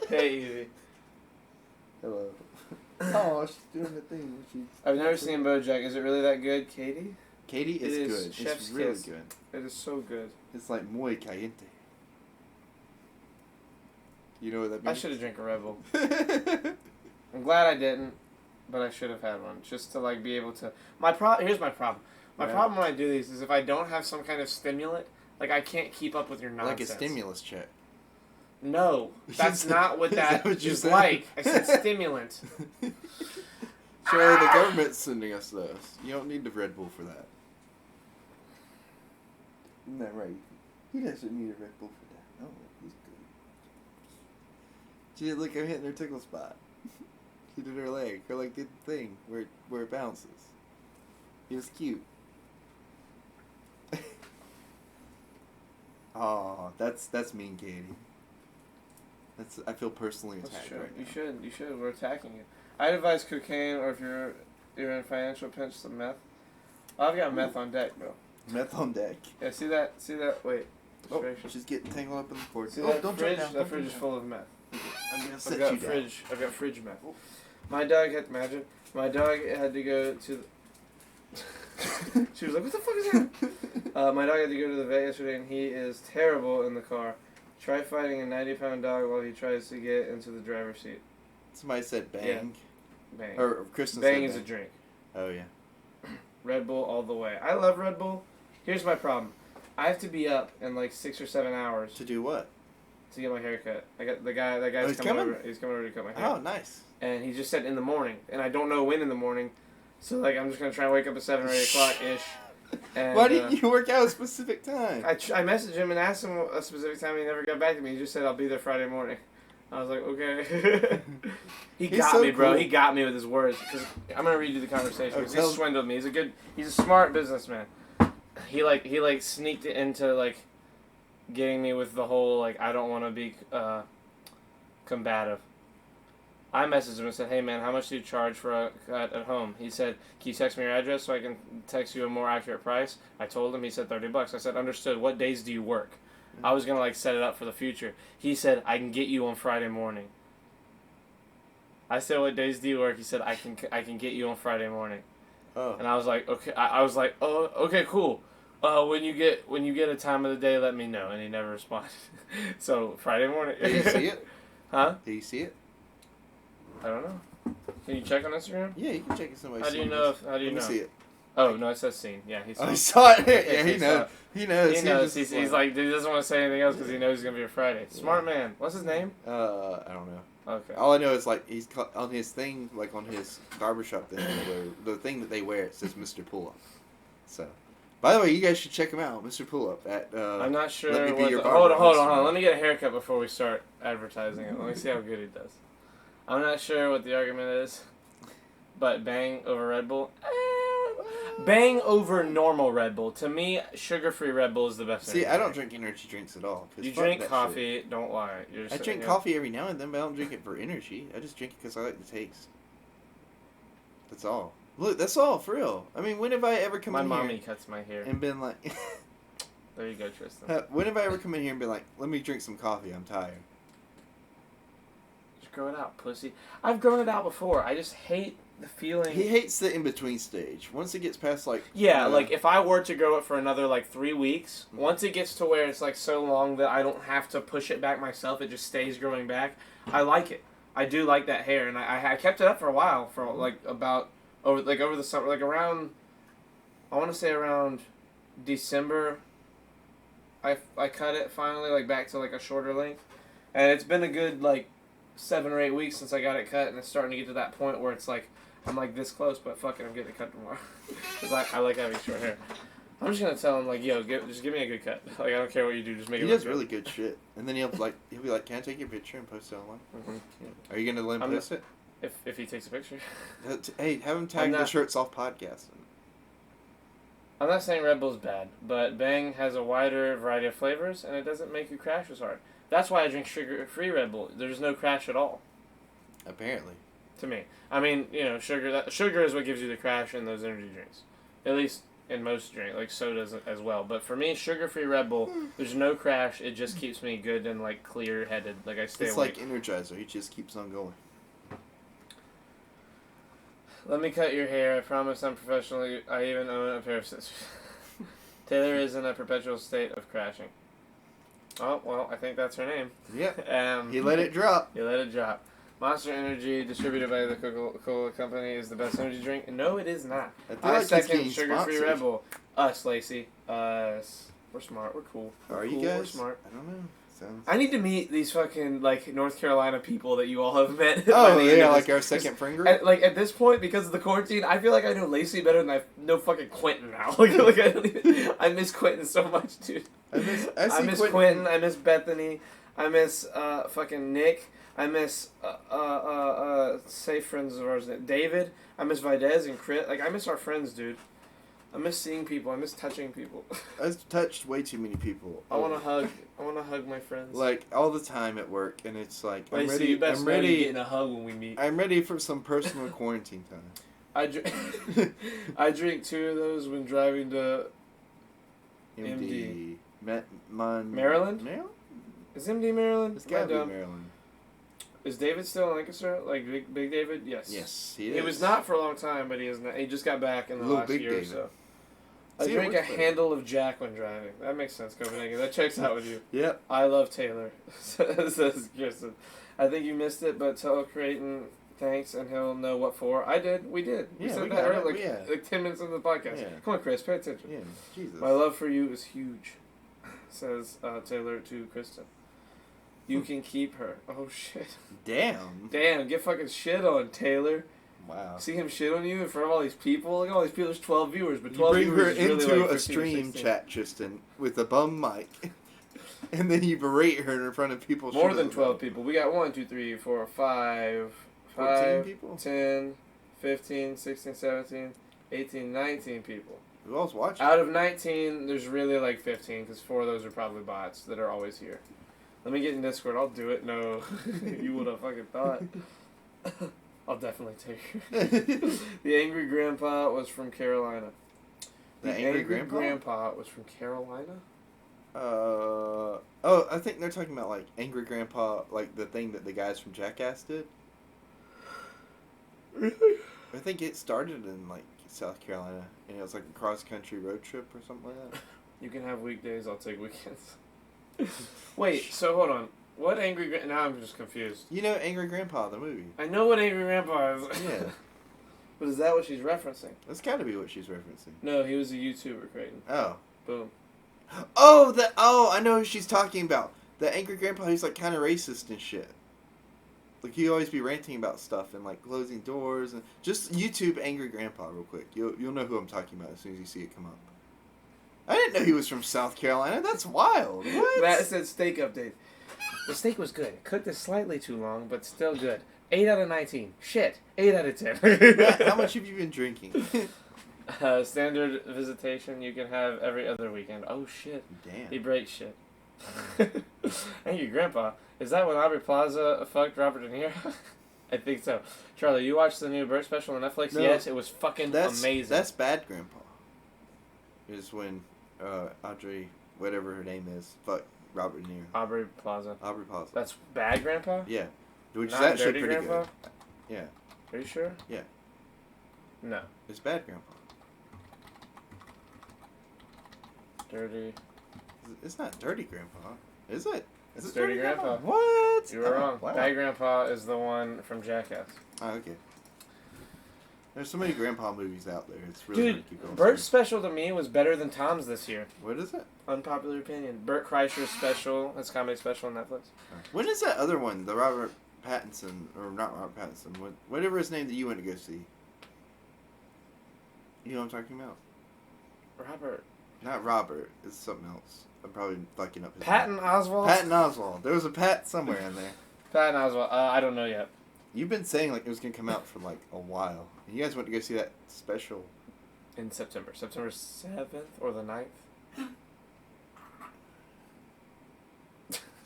Hey, Evie. Hello. Oh, she's doing the thing. I've never seen BoJack. Is it really that good, Katie? Katie is It is good. chef's It's really kiss. good. It is so good. It's like muy caliente. You know what that I means? should have drank a Red Bull. I'm glad I didn't. but I should have had one just to like be able to. Here's my problem. My Yeah. problem when I do these is if I don't have some kind of stimulant, like I can't keep up with your nonsense. Like a stimulus check. No, that's not what Is that that what you is said? like. I said stimulant. Sure, the government's sending us those. You don't need the Red Bull for that. Isn't that right? He doesn't need a Red Bull for that. No, he's good. Gee, look, I'm hitting her tickle spot. She did her leg. Her leg did the thing where it bounces. He was cute. Oh, that's mean, Katie. I feel personally That's attacked true. right now. You should. We're attacking you. I'd advise cocaine, or if you're in a financial pinch, some meth. I've got meth on deck, bro. Meth on deck. Yeah, see that? Wait. Oh, Distraction. she's getting tangled up in the cord. See Oh, that don't fridge? jump down. That Don't fridge jump is down. full of meth. I'm gonna I've set got you down. fridge. I've got fridge meth. My dog had imagine. My dog had to go to. She was like, "What the fuck is that?" My dog had to go to the vet yesterday, and he is terrible in the car. Try fighting a 90-pound dog while he tries to get into the driver's seat. Somebody said bang. Bang. Or Kristen Bang said is a bang. drink. Oh, yeah. Red Bull all the way. I love Red Bull. Here's my problem. I have to be up in like 6 or 7 hours To do what? to get my hair cut. I got the guy. That guy's he's coming coming? over. He's coming over to cut my hair. Oh, nice. And he just said in the morning, and I don't know when in the morning. So like I'm just gonna try and wake up at 7 or 8 o'clock ish. And, Why didn't you work out a specific time? I messaged him and asked him a specific time. He never got back to me. He just said I'll be there Friday morning. I was like, okay. He He's got so me, bro. cool. He got me with his words. 'Cause I'm gonna read you the conversation. Oh, 'Cause tell- he swindled me. He's a smart businessman. He sneaked it into like getting me with the whole like I don't want to be combative. I messaged him and said, "Hey man, how much do you charge for a cut at home?" He said, "Can you text me your address so I can text you a more accurate price?" I told him. He said $30. I said, "Understood. What days do you work?" I was gonna like set it up for the future. He said, "I can get you on Friday morning." I said, "What days do you work?" He said, "I can get you on Friday morning." Oh. And I was like, "Okay." I was like, "Oh, okay, cool. When you get a time of the day, let me know." And he never responded. So Friday morning. Did you see it? Huh? Did you see it? I don't know. Can you check on Instagram? Yeah, you can check if somebody's How do you seen know? this. How do you Let know? me see it. Oh no, it says seen. Yeah, he saw. Oh, he it. saw it. Yeah, Yeah, he he knows. saw it. He knows. He knows. just He's like, he doesn't want to say anything else because he knows he's gonna be a Friday. Smart Yeah. man. What's his name? I don't know. Okay. All I know is like he's on his thing, like on his barbershop thing, where the thing that they wear it says Mr. Pull Up. So, by the way, you guys should check him out, Mr. Pull Up at. I'm not sure. Let me be What your the, barber hold on. Instagram. Let me get a haircut before we start advertising it. Let me see how good he does. I'm not sure what the argument is, but Bang over Red Bull. Bang over normal Red Bull. To me, sugar-free Red Bull is the best. See, energy I don't drink. drink energy drinks at all. 'cause You fuck drink that coffee. Don't lie. You're shit. just I drink sitting here- coffee every now and then, but I don't drink it for energy. I just drink it because I like the taste. That's all. Look, that's all for real. I mean, when have I ever come My in mommy here cuts my hair. and been like, There you go, Tristan. when have I ever come in here and been like, let me drink some coffee? I'm tired. Just grow it out, pussy. I've grown it out before. I just hate the feeling. He hates the in between stage. Once it gets past like Yeah, like if I were to grow it for another like 3 weeks, Mhm. once it gets to where it's like so long that I don't have to push it back myself, it just stays growing back. I like it. I do like that hair, and I kept it up for a while, for like about over the summer, like around, I want to say around December. I cut it finally like back to like a shorter length, and it's been a good like 7 or 8 weeks since I got it cut, and it's starting to get to that point where it's like I'm like this close, but fuck it, I'm getting it cut tomorrow. Cause I like having short hair. I'm just gonna tell him like, yo, just give me a good cut. Like I don't care what you do, just make he it look does really good shit. And then he'll be like, can I take your picture and post it online? Mhm. Are you gonna let him I'm post it? If he takes a picture. Hey, have him tag the not- Shirts Off podcast. I'm not saying Red Bull's bad, but Bang has a wider variety of flavors, and it doesn't make you crash as hard. That's why I drink sugar-free Red Bull. There's no crash at all, Apparently. to me. I mean, you know, sugar is what gives you the crash in those energy drinks. At least in most drinks, like sodas as well. But for me, sugar-free Red Bull, there's no crash. It just keeps me good and, like, clear-headed. Like, I stay It's awake. like Energizer. He just keeps on going. Let me cut your hair. I promise I'm professional. I even own a pair of scissors. Taylor is in a perpetual state of crashing. Oh, well, I think that's her name. Yep. Um, He let it drop. You let it drop. Monster Energy, distributed by the Coca-Cola Company, is the best energy drink. No, it is not. I feel I like he's second getting sugar-free sponsored. Red Bull. Us, Lacey. Us. We're smart. We're cool. We're Are cool. you guys? We're smart. I don't know. Sounds. I need to meet these fucking like North Carolina people that you all have met. Oh, by the end yeah, of like this. our second friend group. At this point, because of the quarantine, I feel like I know Lacey better than I know fucking Quentin now. like I don't even, I miss Quentin so much, dude. I miss Quentin. I miss Bethany. I miss fucking Nick. I miss safe friends of ours, David. I miss Videz and Crit. Like I miss our friends, dude. I miss seeing people. I miss touching people. I've touched way too many people. I want to hug. I want to hug my friends. Like all the time at work, and it's like I'm Lacey, ready. you best I'm know you're ready. getting a hug when we meet. I'm ready for some personal quarantine time. I drink. I drink 2 of those when driving to. MD. Maryland. Maryland? Is MD Maryland? It's gotta Am I be dumb? Maryland. Is David still in Lancaster? Like Big David? Yes. Yes, he is. He was not for a long time, but he is now. He just got back in the Little last Big year David. or so. I See, it drink a works better. handle of Jack when driving. That makes sense, Copenhagen. That checks out with you. Yep. I love Taylor, says Kirsten. I think you missed it, but tell Creighton thanks and he'll know what for. I did. We did. We Yeah, said we that got earlier, it. Yeah. like 10 minutes into the podcast. Yeah. Come on, Chris, pay attention. Yeah. Jesus. My love for you is huge, says Taylor to Kristen. You can keep her. Oh, shit. Damn. Damn, get fucking shit on, Taylor. Wow. See him shit on you in front of all these people? Look at all these people. There's 12 viewers, but You 12 bring her viewers is really into like a 15 or stream 16. chat, Tristan, with a bum mic, and then you berate her in front of people. More she than doesn't 12 know. people. We got 1, 2, 3, 4, 5, 14 5, people? 10, 15, 16, 17, 18, 19 people. Who else watching? Out of 19, there's really like 15, because 4 of those are probably bots that are always here. Let me get in Discord. I'll do it. No, you would have fucking thought. I'll definitely take her. The Angry Grandpa was from Carolina. The Angry Grandpa? Grandpa was from Carolina? Oh, I think they're talking about like Angry Grandpa, like the thing that the guys from Jackass did. Really? I think it started in like South Carolina, and it was like a cross country road trip or something like that. You can have weekdays, I'll take weekends. Wait, so hold on. What Angry Grandpa? Now I'm just confused. You know Angry Grandpa, the movie. I know what Angry Grandpa is. Yeah, But is that what she's referencing? that's got to be what she's referencing. No, he was a YouTuber, Creighton. Oh. Boom. Oh, I know who she's talking about. The Angry Grandpa who's like kind of racist and shit. Like he always be ranting about stuff and like closing doors and just YouTube Angry Grandpa real quick. You'll know who I'm talking about as soon as you see it come up. I didn't know he was from South Carolina. That's wild. What? Matt said steak update. The steak was good. Cooked it slightly too long, but still good. 8 out of 19. Shit. 8 out of 10. Matt, how much have you been drinking? Standard visitation you can have every other weekend. Oh shit. He Damn. breaks shit. Thank you, Grandpa. Is that when Aubrey Plaza fucked Robert De Niro? I think so. Charlie, you watched the new Burt special on Netflix? No. Yes, it was fucking That's amazing. That's Bad Grandpa. Is when Audrey, whatever her name is, fuck Robert De Niro. Aubrey Plaza. Aubrey Plaza. That's bad, Grandpa? Yeah. Which Not is actually Dirty pretty Grandpa? good. Yeah. Are you sure? Yeah. No. It's Bad Grandpa. Dirty. It's not Dirty Grandpa, is it? Is It's it Dirty Grandpa. What? You were Oh, wrong. Wow. Bad Grandpa is the one from Jackass. Oh, okay. There's so many Grandpa movies out there. It's really hard Dude, to keep going. Burt's special to me was better than Tom's this year. What is it? Unpopular opinion. Burt Kreischer's special, his comedy special on Netflix. When is that other one? The Robert Pattinson, or not Robert Pattinson, whatever his name that you went to go see. You know what I'm talking about? Robert. Not Robert. It's something else. I'm probably fucking up his Patton name. Oswalt? Patton Oswalt. There was a Pat somewhere in there. Patton Oswalt. I don't know yet. You've been saying like it was gonna come out for like a while. And you guys went to go see that special. In September. September 7th or the 9th.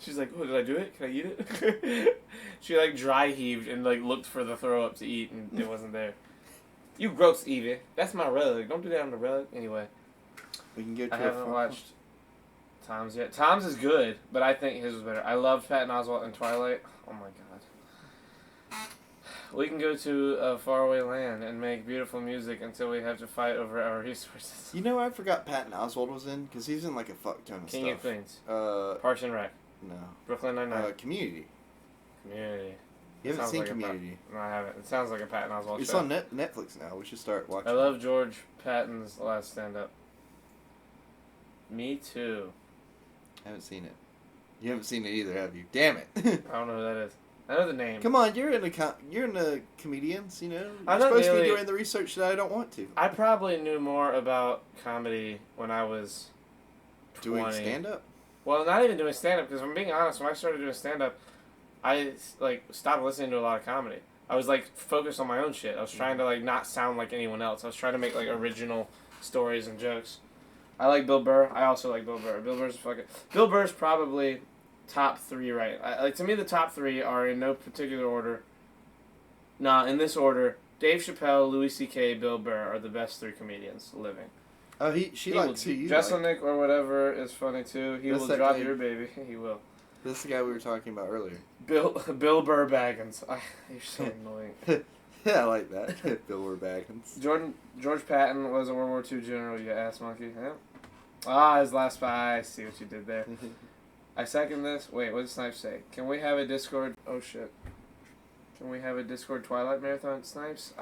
She's like, oh, did I do it? Can I eat it? She like dry heaved and like looked for the throw up to eat and it wasn't there. You gross, Evie. That's my rug. Don't do that on the rug. Anyway, We can go to I a haven't fun- watched Tom's yet. Tom's is good, but I think his was better. I loved Patton Oswalt and Twilight. Oh my god. We can go to a faraway land and make beautiful music until we have to fight over our resources. You know, I forgot Patton Oswalt was in because he's in like a fuck ton of King of stuff. Queens. Uh, Parks and Rec. no. Brooklyn Nine-Nine. Community. Community. You haven't Sounds seen like a Community. No, I haven't. It sounds like a Patton Oswalt It's show. on Netflix now. We should start watching. I love George Patton's last stand-up. Me too. I haven't seen it. You haven't seen it either, have you? Damn it! I don't know who that is. I know the name. Come on, you're in the comedians. You know, you're I'm not supposed to really- be doing the research that I don't want to. I probably knew more about comedy when I was 20. Doing stand up. Well, not even doing stand-up, because if I'm being honest, when I started doing stand-up, I, like, stopped listening to a lot of comedy. I was, like, focused on my own shit. I was trying to, like, not sound like anyone else. I was trying to make, like, original stories and jokes. I like Bill Burr. I also like Bill Burr. Bill Burr's probably top 3, right? To me, the top 3 are in no particular order. Nah, in this order, Dave Chappelle, Louis C.K., Bill Burr are the best 3 comedians living. Oh, she likes who you like. Jesselnick or whatever is funny too. He That's will that drop guy- your baby. He will. This is the guy we were talking about earlier. Bill Burr Baggins. You're so annoying. Yeah, I like that. Bill Baggins. George Patton was a World War II general. You ass monkey. Yeah. Ah, his last spy. I see what you did there. I second this. Wait, what did Snipes say? Can we have a Discord? Oh shit. Can we have a Discord Twilight marathon, Snipes?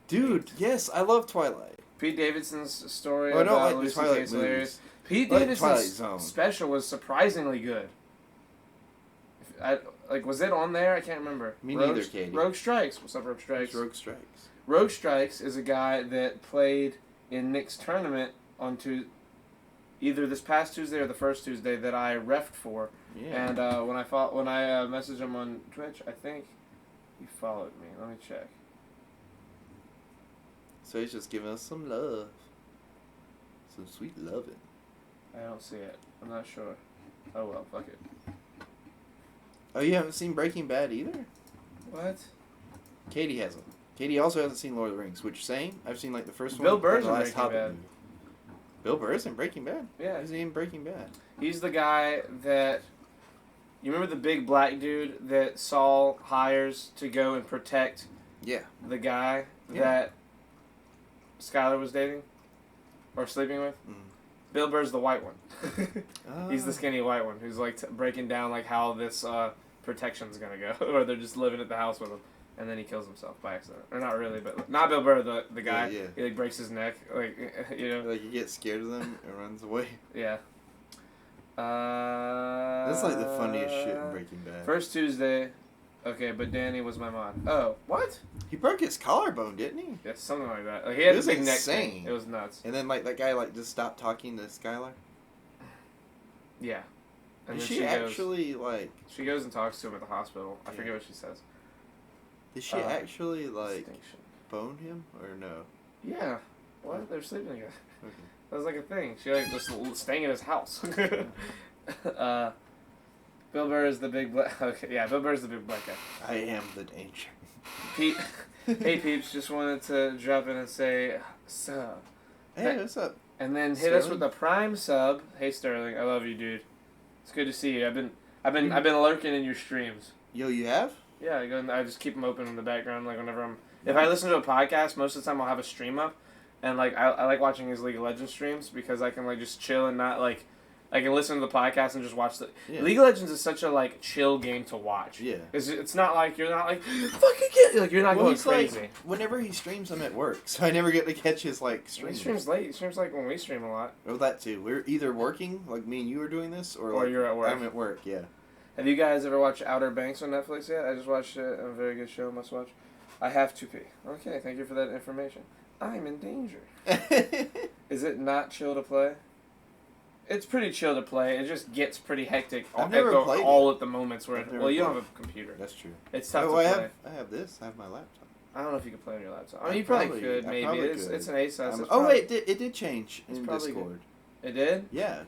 Dude, yes, I love Twilight. Pete Davidson's story Oh, I don't about like the Louis Twilight C.K.'s hilarious. movies. Pete I like Twilight Davidson's Zone. special was surprisingly good. Was it on there? I can't remember. Me neither, Katie. Rogue Strikes. What's up, Rogue Strikes? Rogue Strikes. Rogue Strikes is a guy that played in Nick's tournament on either this past Tuesday or the first Tuesday that I refed for. Yeah. And when I messaged him on Twitch, I think he followed me. Let me check. So he's just giving us some love. Some sweet loving. I don't see it. I'm not sure. Oh well, fuck it. Oh, you haven't seen Breaking Bad either? What? Katie hasn't. Katie also hasn't seen Lord of the Rings, which same. I've seen like the first Bill one. Burr's and the in last Breaking Hobbit Bad. movie. Bill Burr's in Breaking Bad? Yeah. Is he in Breaking Bad? He's the guy that. You remember the big black dude that Saul hires to go and protect Yeah. the guy Yeah. that Skylar was dating? Or sleeping with? Mm. Bill Burr's the white one. He's the Ah. skinny white one who's like breaking down like how this protection's gonna go. Or they're just living at the house with him. And then he kills himself by accident. Or not really, but not Bill Burr, the guy. Yeah, yeah. He like breaks his neck. Like, you know? Like he gets scared of them and runs away. Yeah. That's like the funniest shit in Breaking Bad. First Tuesday. Okay, but Danny was my mod. Oh, what? He broke his collarbone, didn't he? Yeah, something like that. Like, he had It a was big neck insane. thing. It was nuts. And then like that guy like just stopped talking to Skylar. Yeah. And Did then she goes, actually like? she goes and talks to him at the hospital. I Yeah. forget what she says. Did she actually like Extinction. bone him or no? Yeah. What? They're sleeping together. Okay. That was like a thing. She like just staying at his house. Bill Burr is the big black. Okay, yeah, Bill Burr is the big black guy. I am the danger. Pete, hey peeps, just wanted to drop in and say sub, Hey, what's up? and then hit us Sterling? with a prime sub. Hey Sterling, I love you, dude. It's good to see you. I've been lurking in your streams. Yo, you have? Yeah, I just keep them open in the background, like whenever if I listen to a podcast, most of the time I'll have a stream up, and like I like watching his League of Legends streams because I can like just chill and not like. I can listen to the podcast and just watch the. Yeah. League of Legends is such a like chill game to watch. Yeah. It's not like you're not like fucking get like you're not going he's crazy. like, whenever he streams, I'm at work, so I never get to catch his like He stream. streams late. He streams like when we stream a lot. Well, that too. We're either working, like me and you are doing this, or like you're at work. I'm at work. Yeah. Have you guys ever watched Outer Banks on Netflix yet? I just watched it. A very good show. Must watch. I have to pee. Okay, thank you for that information. I'm in danger. Is it not chill to play? It's pretty chill to play. It just gets pretty hectic I've never played all at the moments where I've never well, you don't played have a computer. That's true. It's tough Oh, to I play. have this. I have my laptop. I don't know if you can play on your laptop. I mean, I you probably probably- could, I maybe. probably It's could. an ASUS. It's Oh probably- wait, it did change It's in probably Discord. It did? Yeah.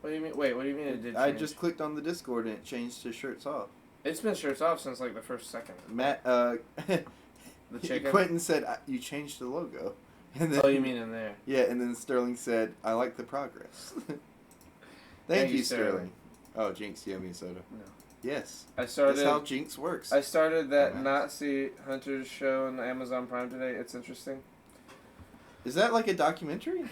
What do you mean? Wait, what do you mean it did I change? just clicked on the Discord and it changed to shirts off. It's been shirts off since like the first second. Matt, The chicken? Quentin said you changed the logo, and then Oh, you mean in there? yeah, and then Sterling said I like the progress. Thank you, Sterling. Oh, Jinx, you owe me a soda. No. Yes, I that's how started. Jinx works. I started that Dumbass. Nazi Hunters show on Amazon Prime today. It's interesting. Is that like a documentary?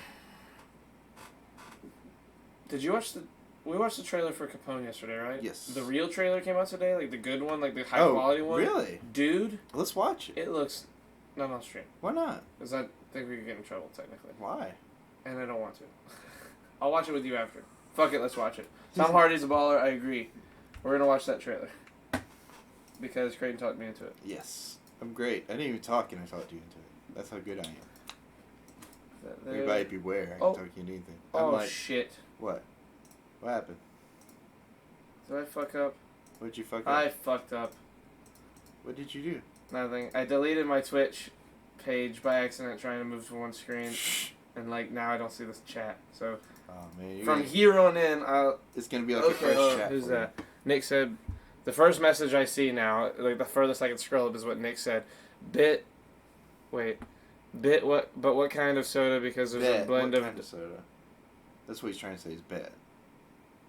Did you watch the? we watched the trailer for Capone yesterday, right? Yes. The real trailer came out today, like the good one, like the high Oh, quality one. really? Dude, Let's watch it. it looks not on stream. Why not? Because I think we could get in trouble technically, Why? and I don't want to. I'll watch it with you after. Fuck it, let's watch it. Tom Hardy's a baller. I agree. We're gonna watch that trailer because Creighton talked me into it. Yes. I'm great. I didn't even talk and I talked you into it. That's how good I am. There- Everybody beware. I can Oh. talk you into anything. Oh I'm like, shit! what? What happened? Did I fuck up? What did you fuck up? I fucked up. What did you do? Nothing. I deleted my Twitch page by accident trying to move to one screen, and like now I don't see this chat. So Oh man, you're from gonna, here on in, I'll. it's gonna be like a Okay, fresh chat. who's for you. that? Nick said, the first message I see now, like the furthest I can scroll up is what Nick said. Bit, what? But what kind of soda? Because there's Bet. a blend What of. kind of soda? That's what he's trying to say is bet.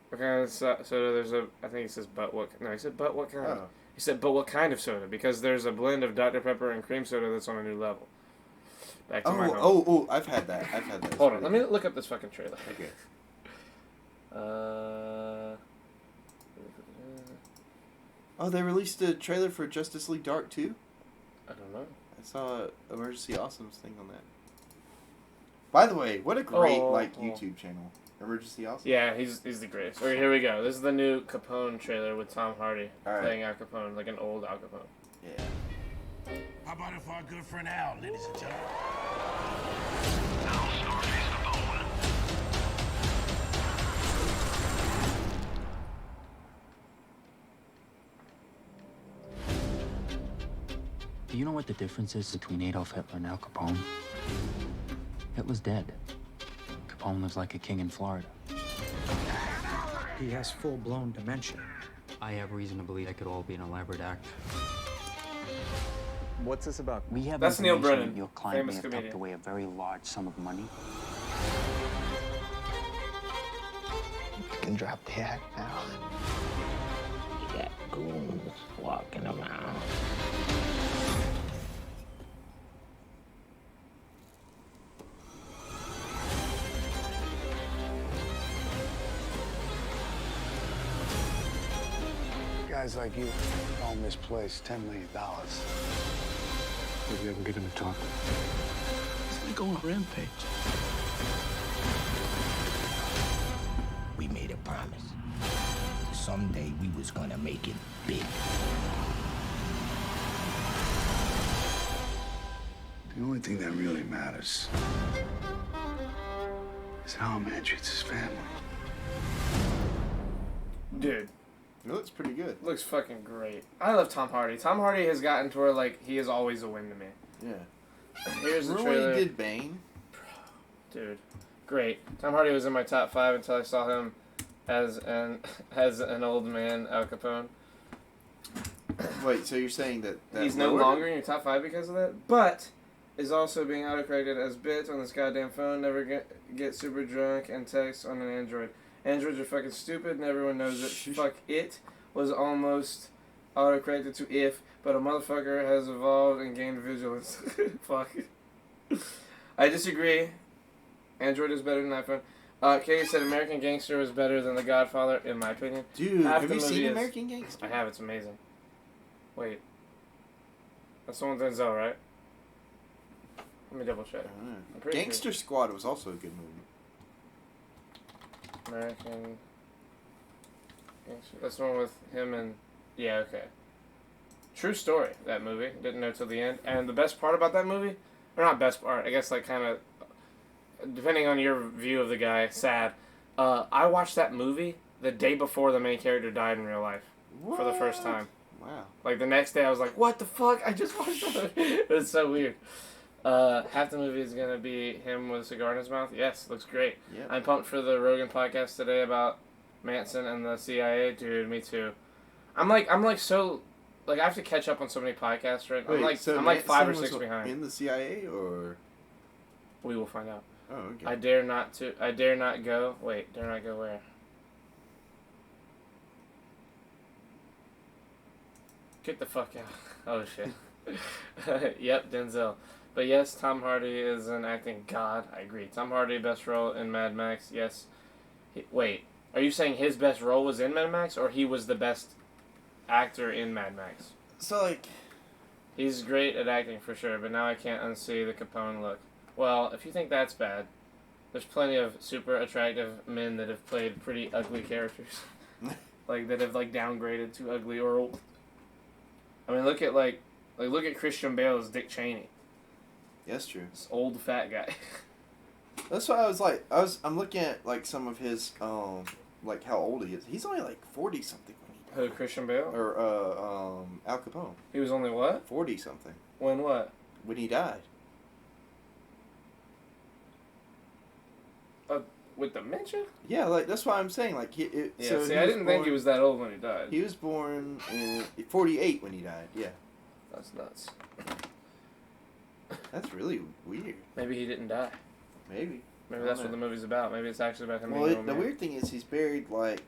What kind of soda? There's a. I think he says, but what? No, he said, but what kind? Oh. He said, but what kind of soda? Because there's a blend of Dr. Pepper and cream soda that's on a new level. Back to my home. Oh, I've had that. It's Hold on, really let me good. look up this fucking trailer. Okay. Oh, they released a trailer for Justice League Dark too? I don't know. I saw Emergency Awesome's thing on that. By the way, what a great Oh. YouTube channel. Emergency Awesome. Yeah, he's the greatest. Okay, here we go. This is the new Capone trailer with Tom Hardy Alright. playing Al Capone, like an old Al Capone. Yeah. How about it for our good friend Al, ladies and gentlemen? Do you know what the difference is between Adolf Hitler and Al Capone? Hitler's dead. Capone lives like a king in Florida. He has full-blown dementia. I have reason to believe that could all be an elaborate act. What's this about? We have That's Neil information Brennan, that your client may famous have comedian. tucked away a very large sum of money. You can drop the act now. You got goons walking around. Guys like you don't misplace $10 million. Maybe I can get him to talk. He's gonna go on a rampage. We made a promise. Someday we was gonna make it big. The only thing that really matters is how a man treats his family. Dude, It looks pretty good. looks fucking great. I love Tom Hardy. Tom Hardy has gotten to where, like, he is always a win to me. Yeah. Here's the Remember when trailer. he did Bane? Dude, great. Tom Hardy was in my top 5 until I saw him as an old man, Al Capone. Wait, so you're saying that He's no lowered? longer in your top 5 because of that, but is also being autocorrected as bit on this goddamn phone. Never get super drunk and text on an Android. Androids are fucking stupid and everyone knows it. Fuck it was almost autocorrected to if, but a motherfucker has evolved and gained vigilance. Fuck. I disagree. Android is better than iPhone. Katie said American Gangster was better than The Godfather, in my opinion. Dude, Half have the you movie seen is- American Gangster? I have, it's amazing. Wait. That's the one with Denzel, right? Let me double check. I don't know. I'm pretty Gangster Squad was also a good movie. American Gangster. That's the one with him and... Yeah, okay. True story, that movie. Didn't know till the end. And the best part about that movie... Or not best part, I guess like kind of... Depending on your view of the guy, sad. I watched that movie the day before the main character died in real life. For the first What? time. Wow. Like the next day I was like, what the fuck? I just watched that. It was so weird. Half the movie is going to be him with a cigar in his mouth. Yes, looks great. Yeah. I'm pumped for the Rogan podcast today about Manson and the CIA. Dude, me too. I'm like so, like I have to catch up on so many podcasts right now. I'm like 5 or Manson 6 was behind. in the CIA or? We will find out. Oh, okay. I dare not go. Wait, dare not go where? Get the fuck out. Oh shit. Yep, Denzel. But yes, Tom Hardy is an acting god. I agree. Tom Hardy, best role in Mad Max. Yes. Wait. Are you saying his best role was in Mad Max, or he was the best actor in Mad Max? So like, He's great at acting for sure, but now I can't unsee the Capone look. Well, if you think that's bad, there's plenty of super attractive men that have played pretty ugly characters. Like, that have, like, downgraded to ugly or old. I mean, look at, look at Christian Bale as Dick Cheney. that's true. This old fat guy. That's why I'm looking at like some of his like how old he is. He's only like 40 something when he died. Who, Christian Bale? Or Al Capone. He was only what? 40 something When what? when he died. With dementia? Yeah, like that's why I'm saying like Yeah, so see, he I was didn't think he born- was that old when he died. He was born in 48 when he died. Yeah, That's nuts. that's really weird. Maybe he didn't die. Maybe. Maybe I that's don't what the know. movie's about. Maybe it's actually about him Well, being an the old man. weird thing is he's buried like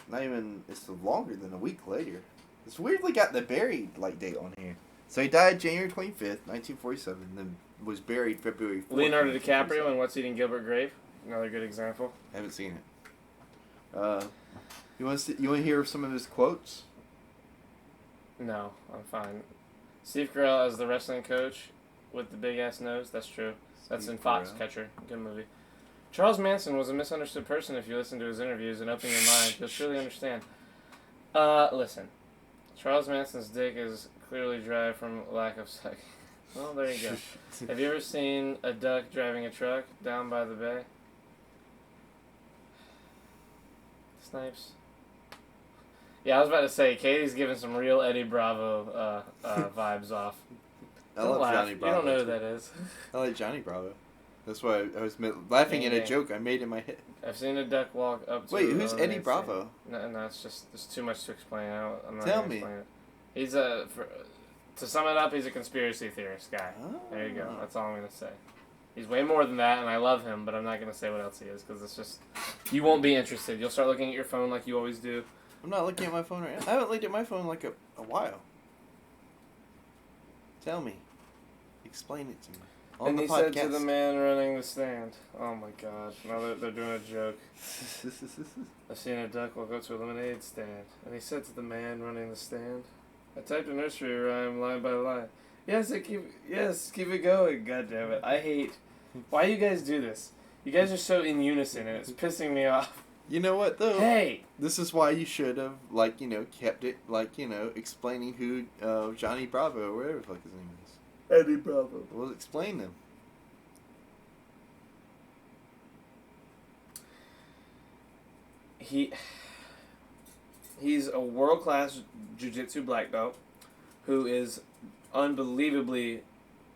not even it's longer than a week later. It's weirdly got the buried like date on here. So he died January 25th, 1947, then was buried February 4th. Leonardo DiCaprio 1947. in What's Eating Gilbert Grape. Another good example. Haven't seen it. You want to hear some of his quotes? No, I'm fine. Steve Carell as the wrestling coach with the big ass nose. That's true. That's Steve in Carell. Foxcatcher. Good movie. Charles Manson was a misunderstood person. If you listen to his interviews and open your mind, you'll surely understand. Listen. Charles Manson's dick is clearly dry from lack of sex. Well, there you go. Have you ever seen a duck driving a truck down by the bay? Snipes. Yeah, I was about to say, Katie's giving some real Eddie Bravo vibes off. I Don't love laugh. Johnny Bravo. You don't know who too. that is. I like Johnny Bravo. That's why I was laughing at a Dang. joke I made in my head. I've seen a duck walk up to Wait, a who's lemonade Eddie Bravo? stand. No, it's just there's too much to explain. I'm not Tell gonna me. explain it. He's to sum it up, he's a conspiracy theorist guy. There you go. Oh. That's all I'm gonna say. He's way more than that, and I love him, but I'm not gonna say what else he is because it's just you won't be interested. You'll start looking at your phone like you always do. I'm not looking at my phone right now. I haven't looked at my phone in like a while. Tell me. Explain it to me. On And the he podcast. said to the man running the stand, "Oh my God!" Now they're doing a joke. I've seen a duck walk up to a lemonade stand, and he said to the man running the stand, "I typed a nursery rhyme line by line. Yes, keep it going. God damn it! I hate. Why you guys do this? You guys are so in unison, and it's pissing me off. You know what though? Hey, This is why you should have kept it explaining who Johnny Bravo or whatever the fuck his name is. Eddie Bravo. Well, explain them. He's a world-class jiu-jitsu black belt who is unbelievably,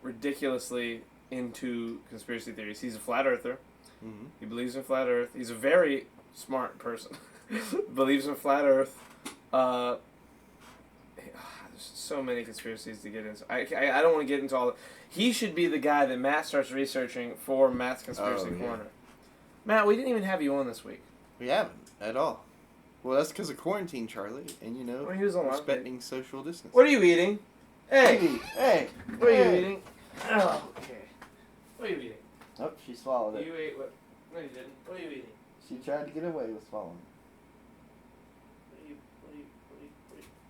ridiculously into conspiracy theories. He's a flat earther. Mm-hmm. He believes in flat earth. He's a very smart person. Believes in flat earth. There's so many conspiracies to get into. I don't want to get into all. He should be the guy that Matt starts researching for Matt's Conspiracy Oh, yeah. Corner. Matt, we didn't even have you on this week. We haven't at all. Well, that's because of quarantine, Charlie, and Well, he was on last respecting social distance. What are you eating? Hey, Hey, what are you hey. eating? Oh, okay. What are you eating? Oh, she swallowed You ate what? No, you didn't. What are you eating? She tried to get away with swallowing. What are you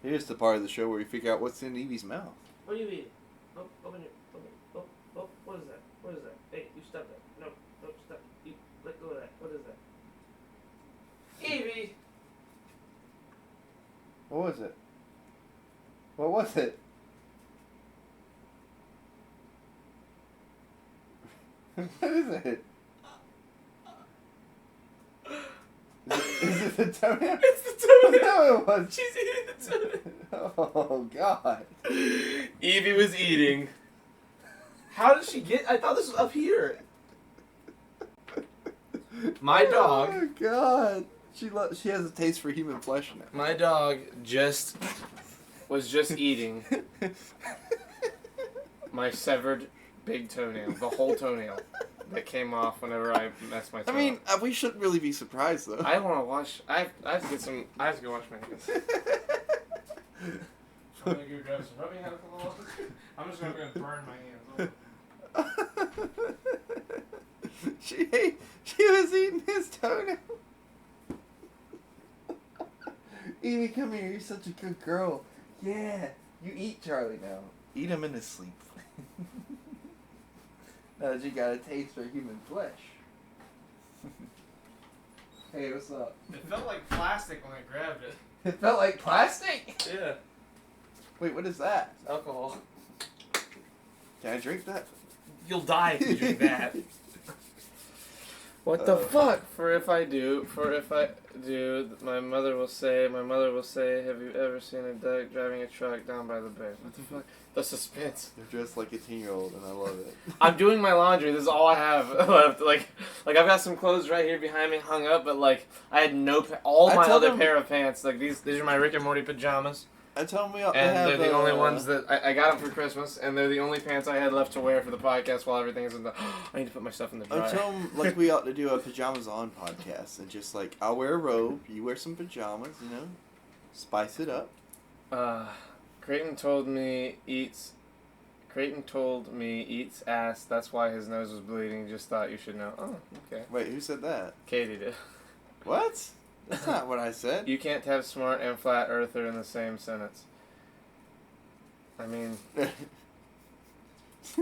Here's the part of the show where we figure out what's in Evie's mouth. What are you eating? Oh, open it. Open it. Oh, what is that? What is that? Hey, you stop that. No, stop. You let go of that. What is that? Evie! What was it? What was it? What is it? Is it the toenail? It's the toenail! No, it was. She's eating the toenail! Oh, God. Evie was eating. How did she get? I thought this was up here. My dog. Oh, God. She has a taste for human flesh now. My dog was just eating my severed big toenail, the whole toenail that came off whenever I messed my toe I mean, up. we shouldn't really be surprised, though. I want to wash. I have to get some. I have to go wash my hands. I'm gonna go grab some rubbing alcohol. I'm just gonna burn my hands. She was eating his toenail. Evie, come here. You're such a good girl. Yeah, you eat Charlie now. Eat him in his sleep. Now that you got a taste for human flesh. Hey, what's up? It felt like plastic when I grabbed it. It felt like plastic? Yeah. Wait, what is that? Alcohol. Can I drink that? You'll die if you drink that. What the fuck? For if I do, my mother will say, have you ever seen a duck driving a truck down by the bay? What the fuck? The suspense. You're dressed like a 10-year-old, and I love it. I'm doing my laundry. This is all I have left. Like I've got some clothes right here behind me hung up, but like I had all my other pair of pants. Like these are my Rick and Morty pajamas. I told me, and they're the only ones that I got them for Christmas, and they're the only pants I had left to wear for the podcast while everything is in the. I need to put my stuff in the dryer. I told him like we ought to do a pajamas on podcast, and just like I'll wear a robe, you wear some pajamas, you know, spice it up. Creighton told me eats ass. That's why his nose was bleeding. Just thought you should know. Oh, okay. Wait, who said that? Katie did. What? That's not what I said. You can't have smart and flat earther in the same sentence. I mean,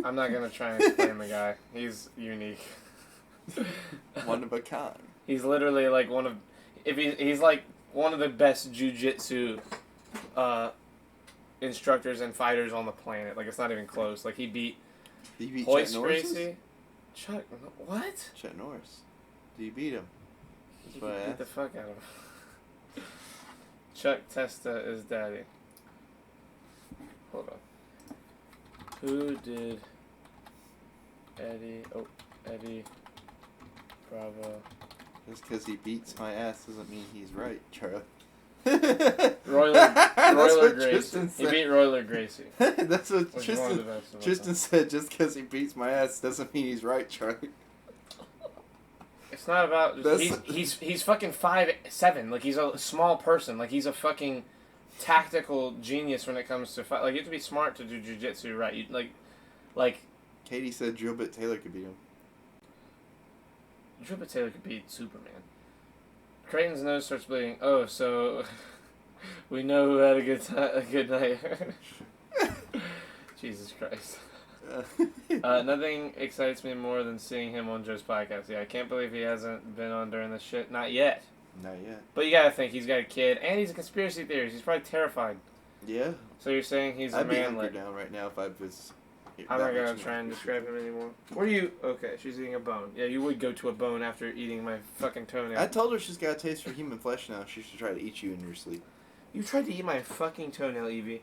I'm not gonna try and explain the guy. He's unique. One of a kind. He's literally like he's like one of the best jujitsu instructors and fighters on the planet. Like it's not even close. Like he beat Hoist Gracie. Chuck, what? Chuck Norris. Do you beat him? He beat the fuck out of him. Chuck Testa is daddy. Hold on. Who did Eddie? Oh, Eddie Bravo. Just because he beats my ass doesn't mean he's right, Charlie. Royler Gracie. He beat Royler Gracie. That's what Tristan said. Just because he beats my ass doesn't mean he's right, Charlie. It's not about. He's fucking 5'7". Like he's a small person. Like he's a fucking tactical genius when it comes to fight. Like you have to be smart to do jujitsu, right? You like. Katie said Drillbit Taylor could beat him. Drillbit Taylor could beat Superman. Creighton's nose starts bleeding. Oh, so we know who had a good night. Jesus Christ. Nothing excites me more than seeing him on Joe's podcast. Yeah, I can't believe he hasn't been on during this shit. Not yet. Not yet. But you gotta think, he's got a kid, and he's a conspiracy theorist. He's probably terrified. Yeah. So you're saying he's a I'd be manlet. hunkered down right now if I was... I'm not gonna try and describe him anymore. What are you... Okay, she's eating a bone. Yeah, you would go to a bone after eating my fucking toenail. I told her she's got a taste for human flesh now. She should try to eat you in your sleep. You tried to eat my fucking toenail, Evie.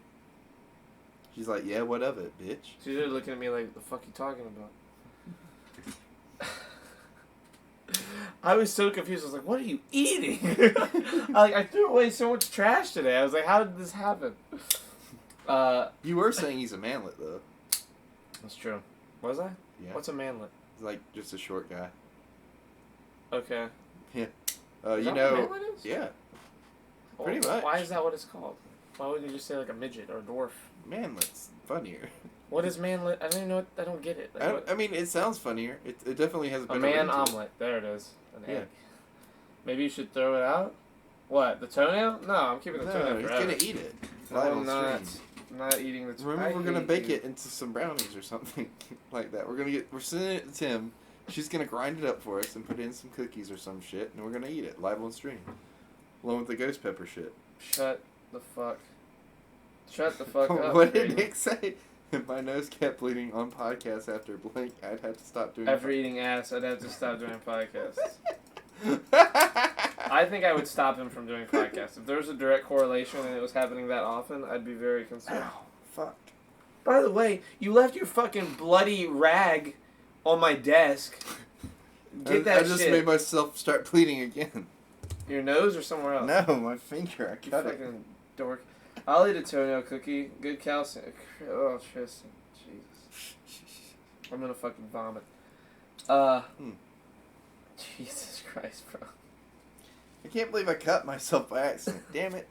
She's like, yeah, what of it, bitch? She's just looking at me like, the fuck you talking about? I was so confused. I was like, what are you eating? I threw away so much trash today. I was like, how did this happen? You were saying he's a manlet, though. That's true. Was I? Yeah. What's a manlet? He's like just a short guy. Okay. Yeah. Is you that know. what a manlet is? Yeah. Well, Pretty much. Why is that what it's called? Why wouldn't you just say like a midget or a dwarf? Manlet's funnier. What is manlet? I don't even know. I don't get it. Like, I mean, it sounds funnier. It definitely has a a better man ring to it. omelet. There it is. An Yeah. egg. Maybe you should throw it out. What? The toenail? No, I'm keeping the toenail No, he's forever. gonna eat it. No, Live I'm on not. stream. I'm not eating the toenail. Remember, we're gonna bake it into some brownies or something like that. We're sending it to Tim. She's gonna grind it up for us and put in some cookies or some shit, and we're gonna eat it live on stream, along with the ghost pepper shit. Shut the fuck up. What did Creighton. Nick say? If my nose kept bleeding on podcasts after blank, I'd have to stop doing. After eating ass, I'd have to stop doing podcasts. I think I would stop him from doing podcasts. If there was a direct correlation and it was happening that often, I'd be very concerned. Ow, fuck. By the way, you left your fucking bloody rag on my desk. Get that I just shit. made myself start bleeding again. Your nose or somewhere else? No, my finger. I You cut it. fucking dork. I'll eat a toenail cookie. Good calcium. Oh, Tristan. Jesus. I'm gonna fucking vomit. Jesus Christ, bro. I can't believe I cut myself by accident. Damn it.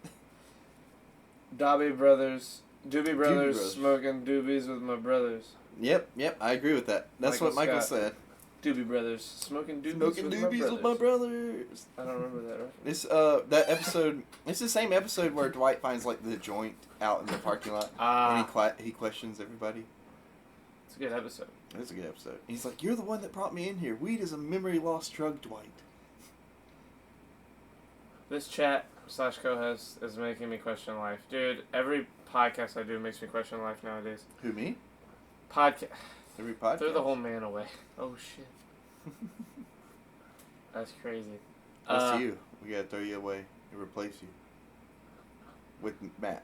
Doobie Brothers Brothers. smoking doobies with my brothers. Yep, I agree with that. That's what Michael Scott. said. Doobie Brothers. Smoking Doobies, Smoking with, doobies my with my brothers. brothers. I don't remember that reference. This that episode. It's the same episode where Dwight finds like the joint out in the parking lot, and he questions everybody. It's a good episode. It's a good episode. He's like, "You're the one that brought me in here. Weed is a memory loss drug, Dwight." This chat / co-host is making me question life, dude. Every podcast I do makes me question life nowadays. Who, me? Podcast. Every podcast. Throw the whole man away. Oh shit. That's crazy. That's you. We gotta throw you away and replace you with Matt.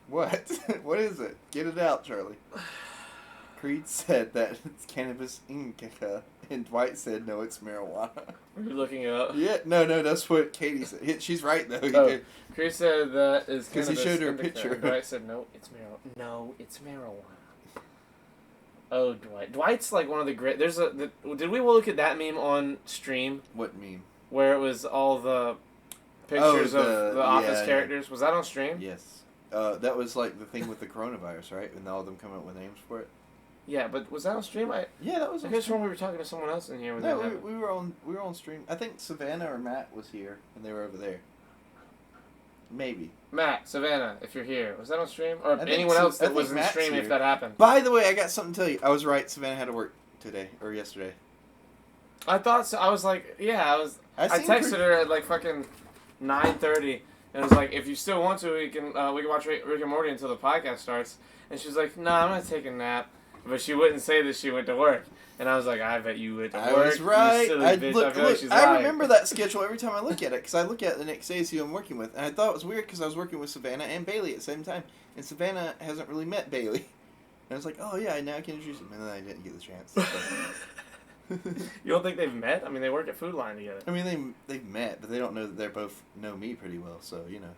What? What is it? Get it out, Charlie. Creed said that it's cannabis indica, and Dwight said no, it's marijuana. Are you looking it up? Yeah, no, that's what Katie said. She's right though. Oh, Chris said that is because he showed her a indica. picture. Dwight said no, it's marijuana. No, it's marijuana. Oh, Dwight. Dwight's like one of the great. Did we look at that meme on stream? What meme? Where it was all the pictures of the Office characters. Was that on stream? Yes. That was like the thing with the coronavirus, right? And all of them come up with names for it. Yeah, but was that on stream? Yeah, that was I on guess stream. when we were talking to someone else in here. No, we were on stream. I think Savannah or Matt was here, and they were over there. Maybe. Matt, Savannah, if you're here, was that on stream? Or I think anyone so. else I that think was in the Matt's stream here. if that happened? By the way, I got something to tell you. I was right. Savannah had to work today or yesterday. I thought so. I was like, yeah, I texted her at like fucking 9:30, and it was like, if you still want to, we can watch Rick and Morty until the podcast starts. And she was like, nah, I'm gonna take a nap. But she wouldn't say that she went to work. And I was like, I bet you went to work. I was right. You silly bitch. I feel like she's I lying. remember that schedule every time I look at it, because I look at it the next day to see who I'm working with. And I thought it was weird because I was working with Savannah and Bailey at the same time. And Savannah hasn't really met Bailey. And I was like, oh yeah, now I can introduce him. And then I didn't get the chance. So. You don't think they've met? I mean, they work at Food Line together. I mean, they've met, but they don't know that they both know me pretty well. So, you know.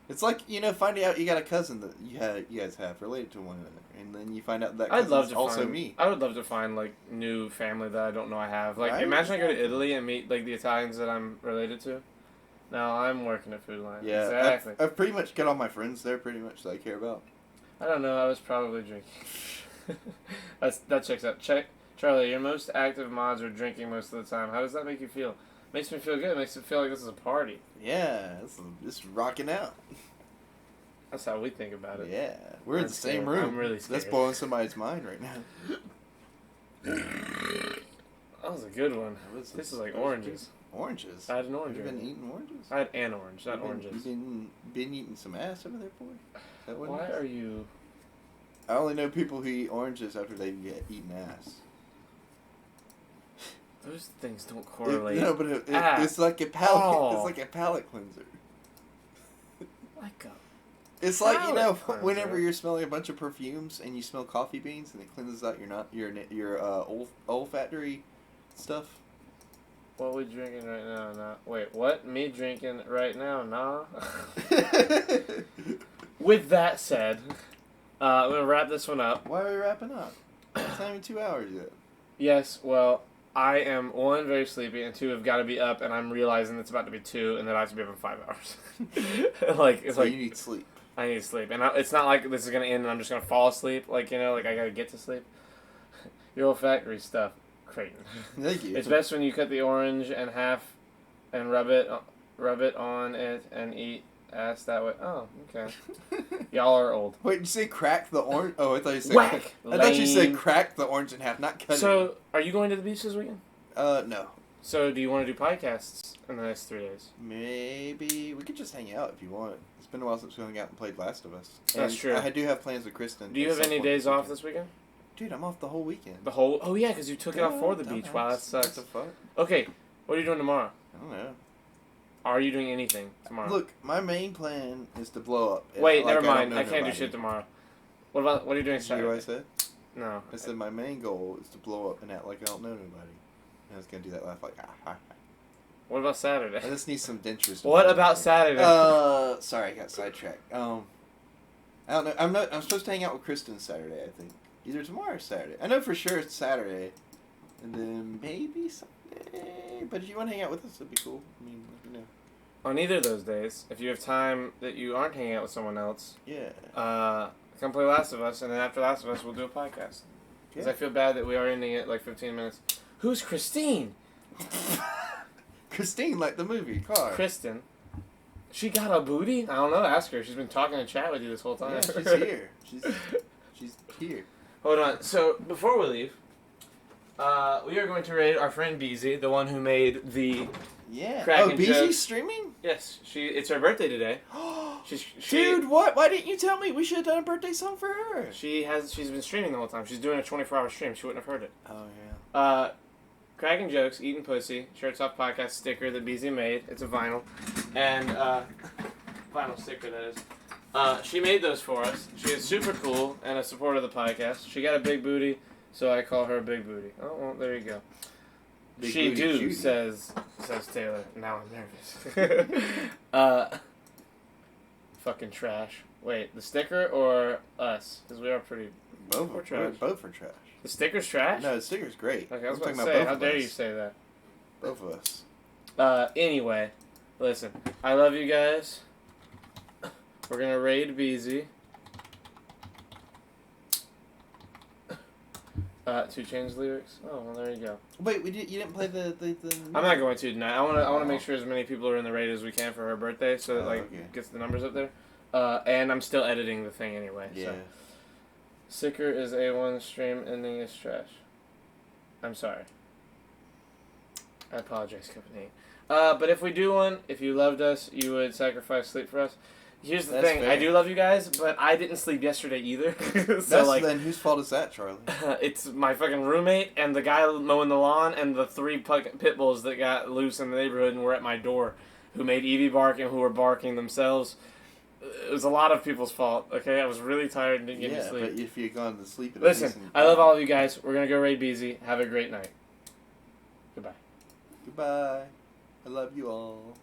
It's like, finding out you got a cousin that you guys have related to one another. And then you find out that cousin's also me. I would love to find, like, new family that I don't know I have. Like, Right? imagine I go to Italy and meet, like, the Italians that I'm related to. No, I'm working at Food Line. Yeah, Exactly. I've pretty much got all my friends there pretty much that I care about. I don't know. I was probably drinking. That checks out. Charlie, your most active mods are drinking most of the time. How does that make you feel? Makes me feel good. It makes me feel like this is a party. Yeah, it's rocking out. That's how we think about it. Yeah, we're in the That's same good. room. I'm really That's scared. blowing somebody's mind right now. That was a good one. This is like oranges. Oranges? I had an orange. You've been earlier. eating oranges? I had an orange, not oranges. You've been eating some ass over there, boy? Is that what Why it is? are you... I only know people who eat oranges after they get eaten ass. Those things don't correlate. No, but it's like a palate. Oh. It's like a palate cleanser. Like a... It's like, Palate whenever cleanser. you're smelling a bunch of perfumes and you smell coffee beans and it cleanses out your olfactory stuff. What are we drinking right now? Nah. Wait, what? Me drinking right now? Nah. With that said, I'm going to wrap this one up. Why are we wrapping up? It's not even 2 hours yet. Yes, well, I am, 1, very sleepy, and 2, have got to be up, and I'm realizing it's about to be 2, and that I have to be up in 5 hours. It's So like, you need sleep. I need sleep. And it's not like this is going to end and I'm just going to fall asleep. Like, like I got to get to sleep. Your olfactory stuff. Creighton. Thank you. It's best when you cut the orange in half and rub it on it and eat ass that way. Oh, okay. Y'all are old. Wait, did you say crack the orange? Oh, I thought you said Whack! I thought you said Lame. crack the orange in half, not cut it. So, are you going to the beach this weekend? No. So, do you want to do podcasts in the next 3 days? Maybe we could just hang out if you want. It's been a while since we hung out and played Last of Us. That's And true. I do have plans with Kristen. Do you at have some any point days off weekend. this weekend? Dude, I'm off the whole weekend. The whole... Oh, yeah, because you took it off for the beach. Wow, that What sucks. the fuck? Okay, what are you doing tomorrow? I don't know. Are you doing anything tomorrow? Look, my main plan is to blow up. Wait, Like, never don't mind. know I can't do nobody. shit tomorrow. What are you doing Did you hear what I Saturday? said? No. I said my main goal is to blow up and act like I don't know nobody. And I was gonna do that laugh like What about Saturday? I just need some dentures. What about Saturday? Sorry, I got sidetracked. I don't know. I'm supposed to hang out with Kristen Saturday. I think either tomorrow or Saturday. I know for sure it's Saturday, and then maybe Sunday. But if you want to hang out with us, it'd be cool. I mean, you know. On either of those days, if you have time that you aren't hanging out with someone else, Yeah. come come play Last of Us, and then after Last of Us, we'll do a podcast. Because Yeah. I feel bad that we are ending it like 15 minutes. Who's Christine? Christine, like the movie, car. Kristen. She got a booty? I don't know. Ask her. She's been talking and chat with you this whole time. Yeah, she's here. She's here. Hold on. So before we leave, we are going to raid our friend Beezy, the one who made the. Yeah. Cracking Oh, BG's jokes. streaming? Yes, it's her birthday today. Dude, what? Why didn't you tell me? We should have done a birthday song for her. She's been streaming the whole time. She's doing a 24-hour stream. She wouldn't have heard it. Oh yeah. Cracking Jokes, Eating Pussy, Shirts Off Podcast sticker that BZ made. It's a vinyl. And, vinyl sticker, that is. She made those for us. She is super cool and a supporter of the podcast. She got a big booty, so I call her Big Booty. Oh, well, there you go. Big She booty do, Judy. says Taylor. Now I'm nervous. Fucking trash. Wait, the sticker or us? Because we are pretty... Both We're are trash. Both are trash. The sticker's trash? No, the sticker's great. Okay, I was I'm about to talking say, both how of dare us. you say that? Both of us. Anyway, listen, I love you guys. We're gonna raid BZ. 2 Chainz lyrics. Oh, well, there you go. Wait, you didn't play the I'm not going to tonight. I wanna make sure as many people are in the raid as we can for her birthday, so that Oh, like okay. gets the numbers up there. And I'm still editing the thing anyway. Yeah. So. Sicker is A1, stream ending is trash. I'm sorry. I apologize, company. But if we do one, if you loved us, you would sacrifice sleep for us. Here's the That's thing, fair. I do love you guys, but I didn't sleep yesterday either. So That's like, then whose fault is that, Charlie? it's my fucking roommate and the guy mowing the lawn and the 3 pit bulls that got loose in the neighborhood and were at my door, who made Evie bark and who were barking themselves. It was a lot of people's fault. Okay, I was really tired and didn't get any Yeah, sleep. but if you'd gone to sleep at a Listen, decent I love time- all of you guys. We're gonna go raid BZ. Have a great night. Goodbye. Goodbye. I love you all.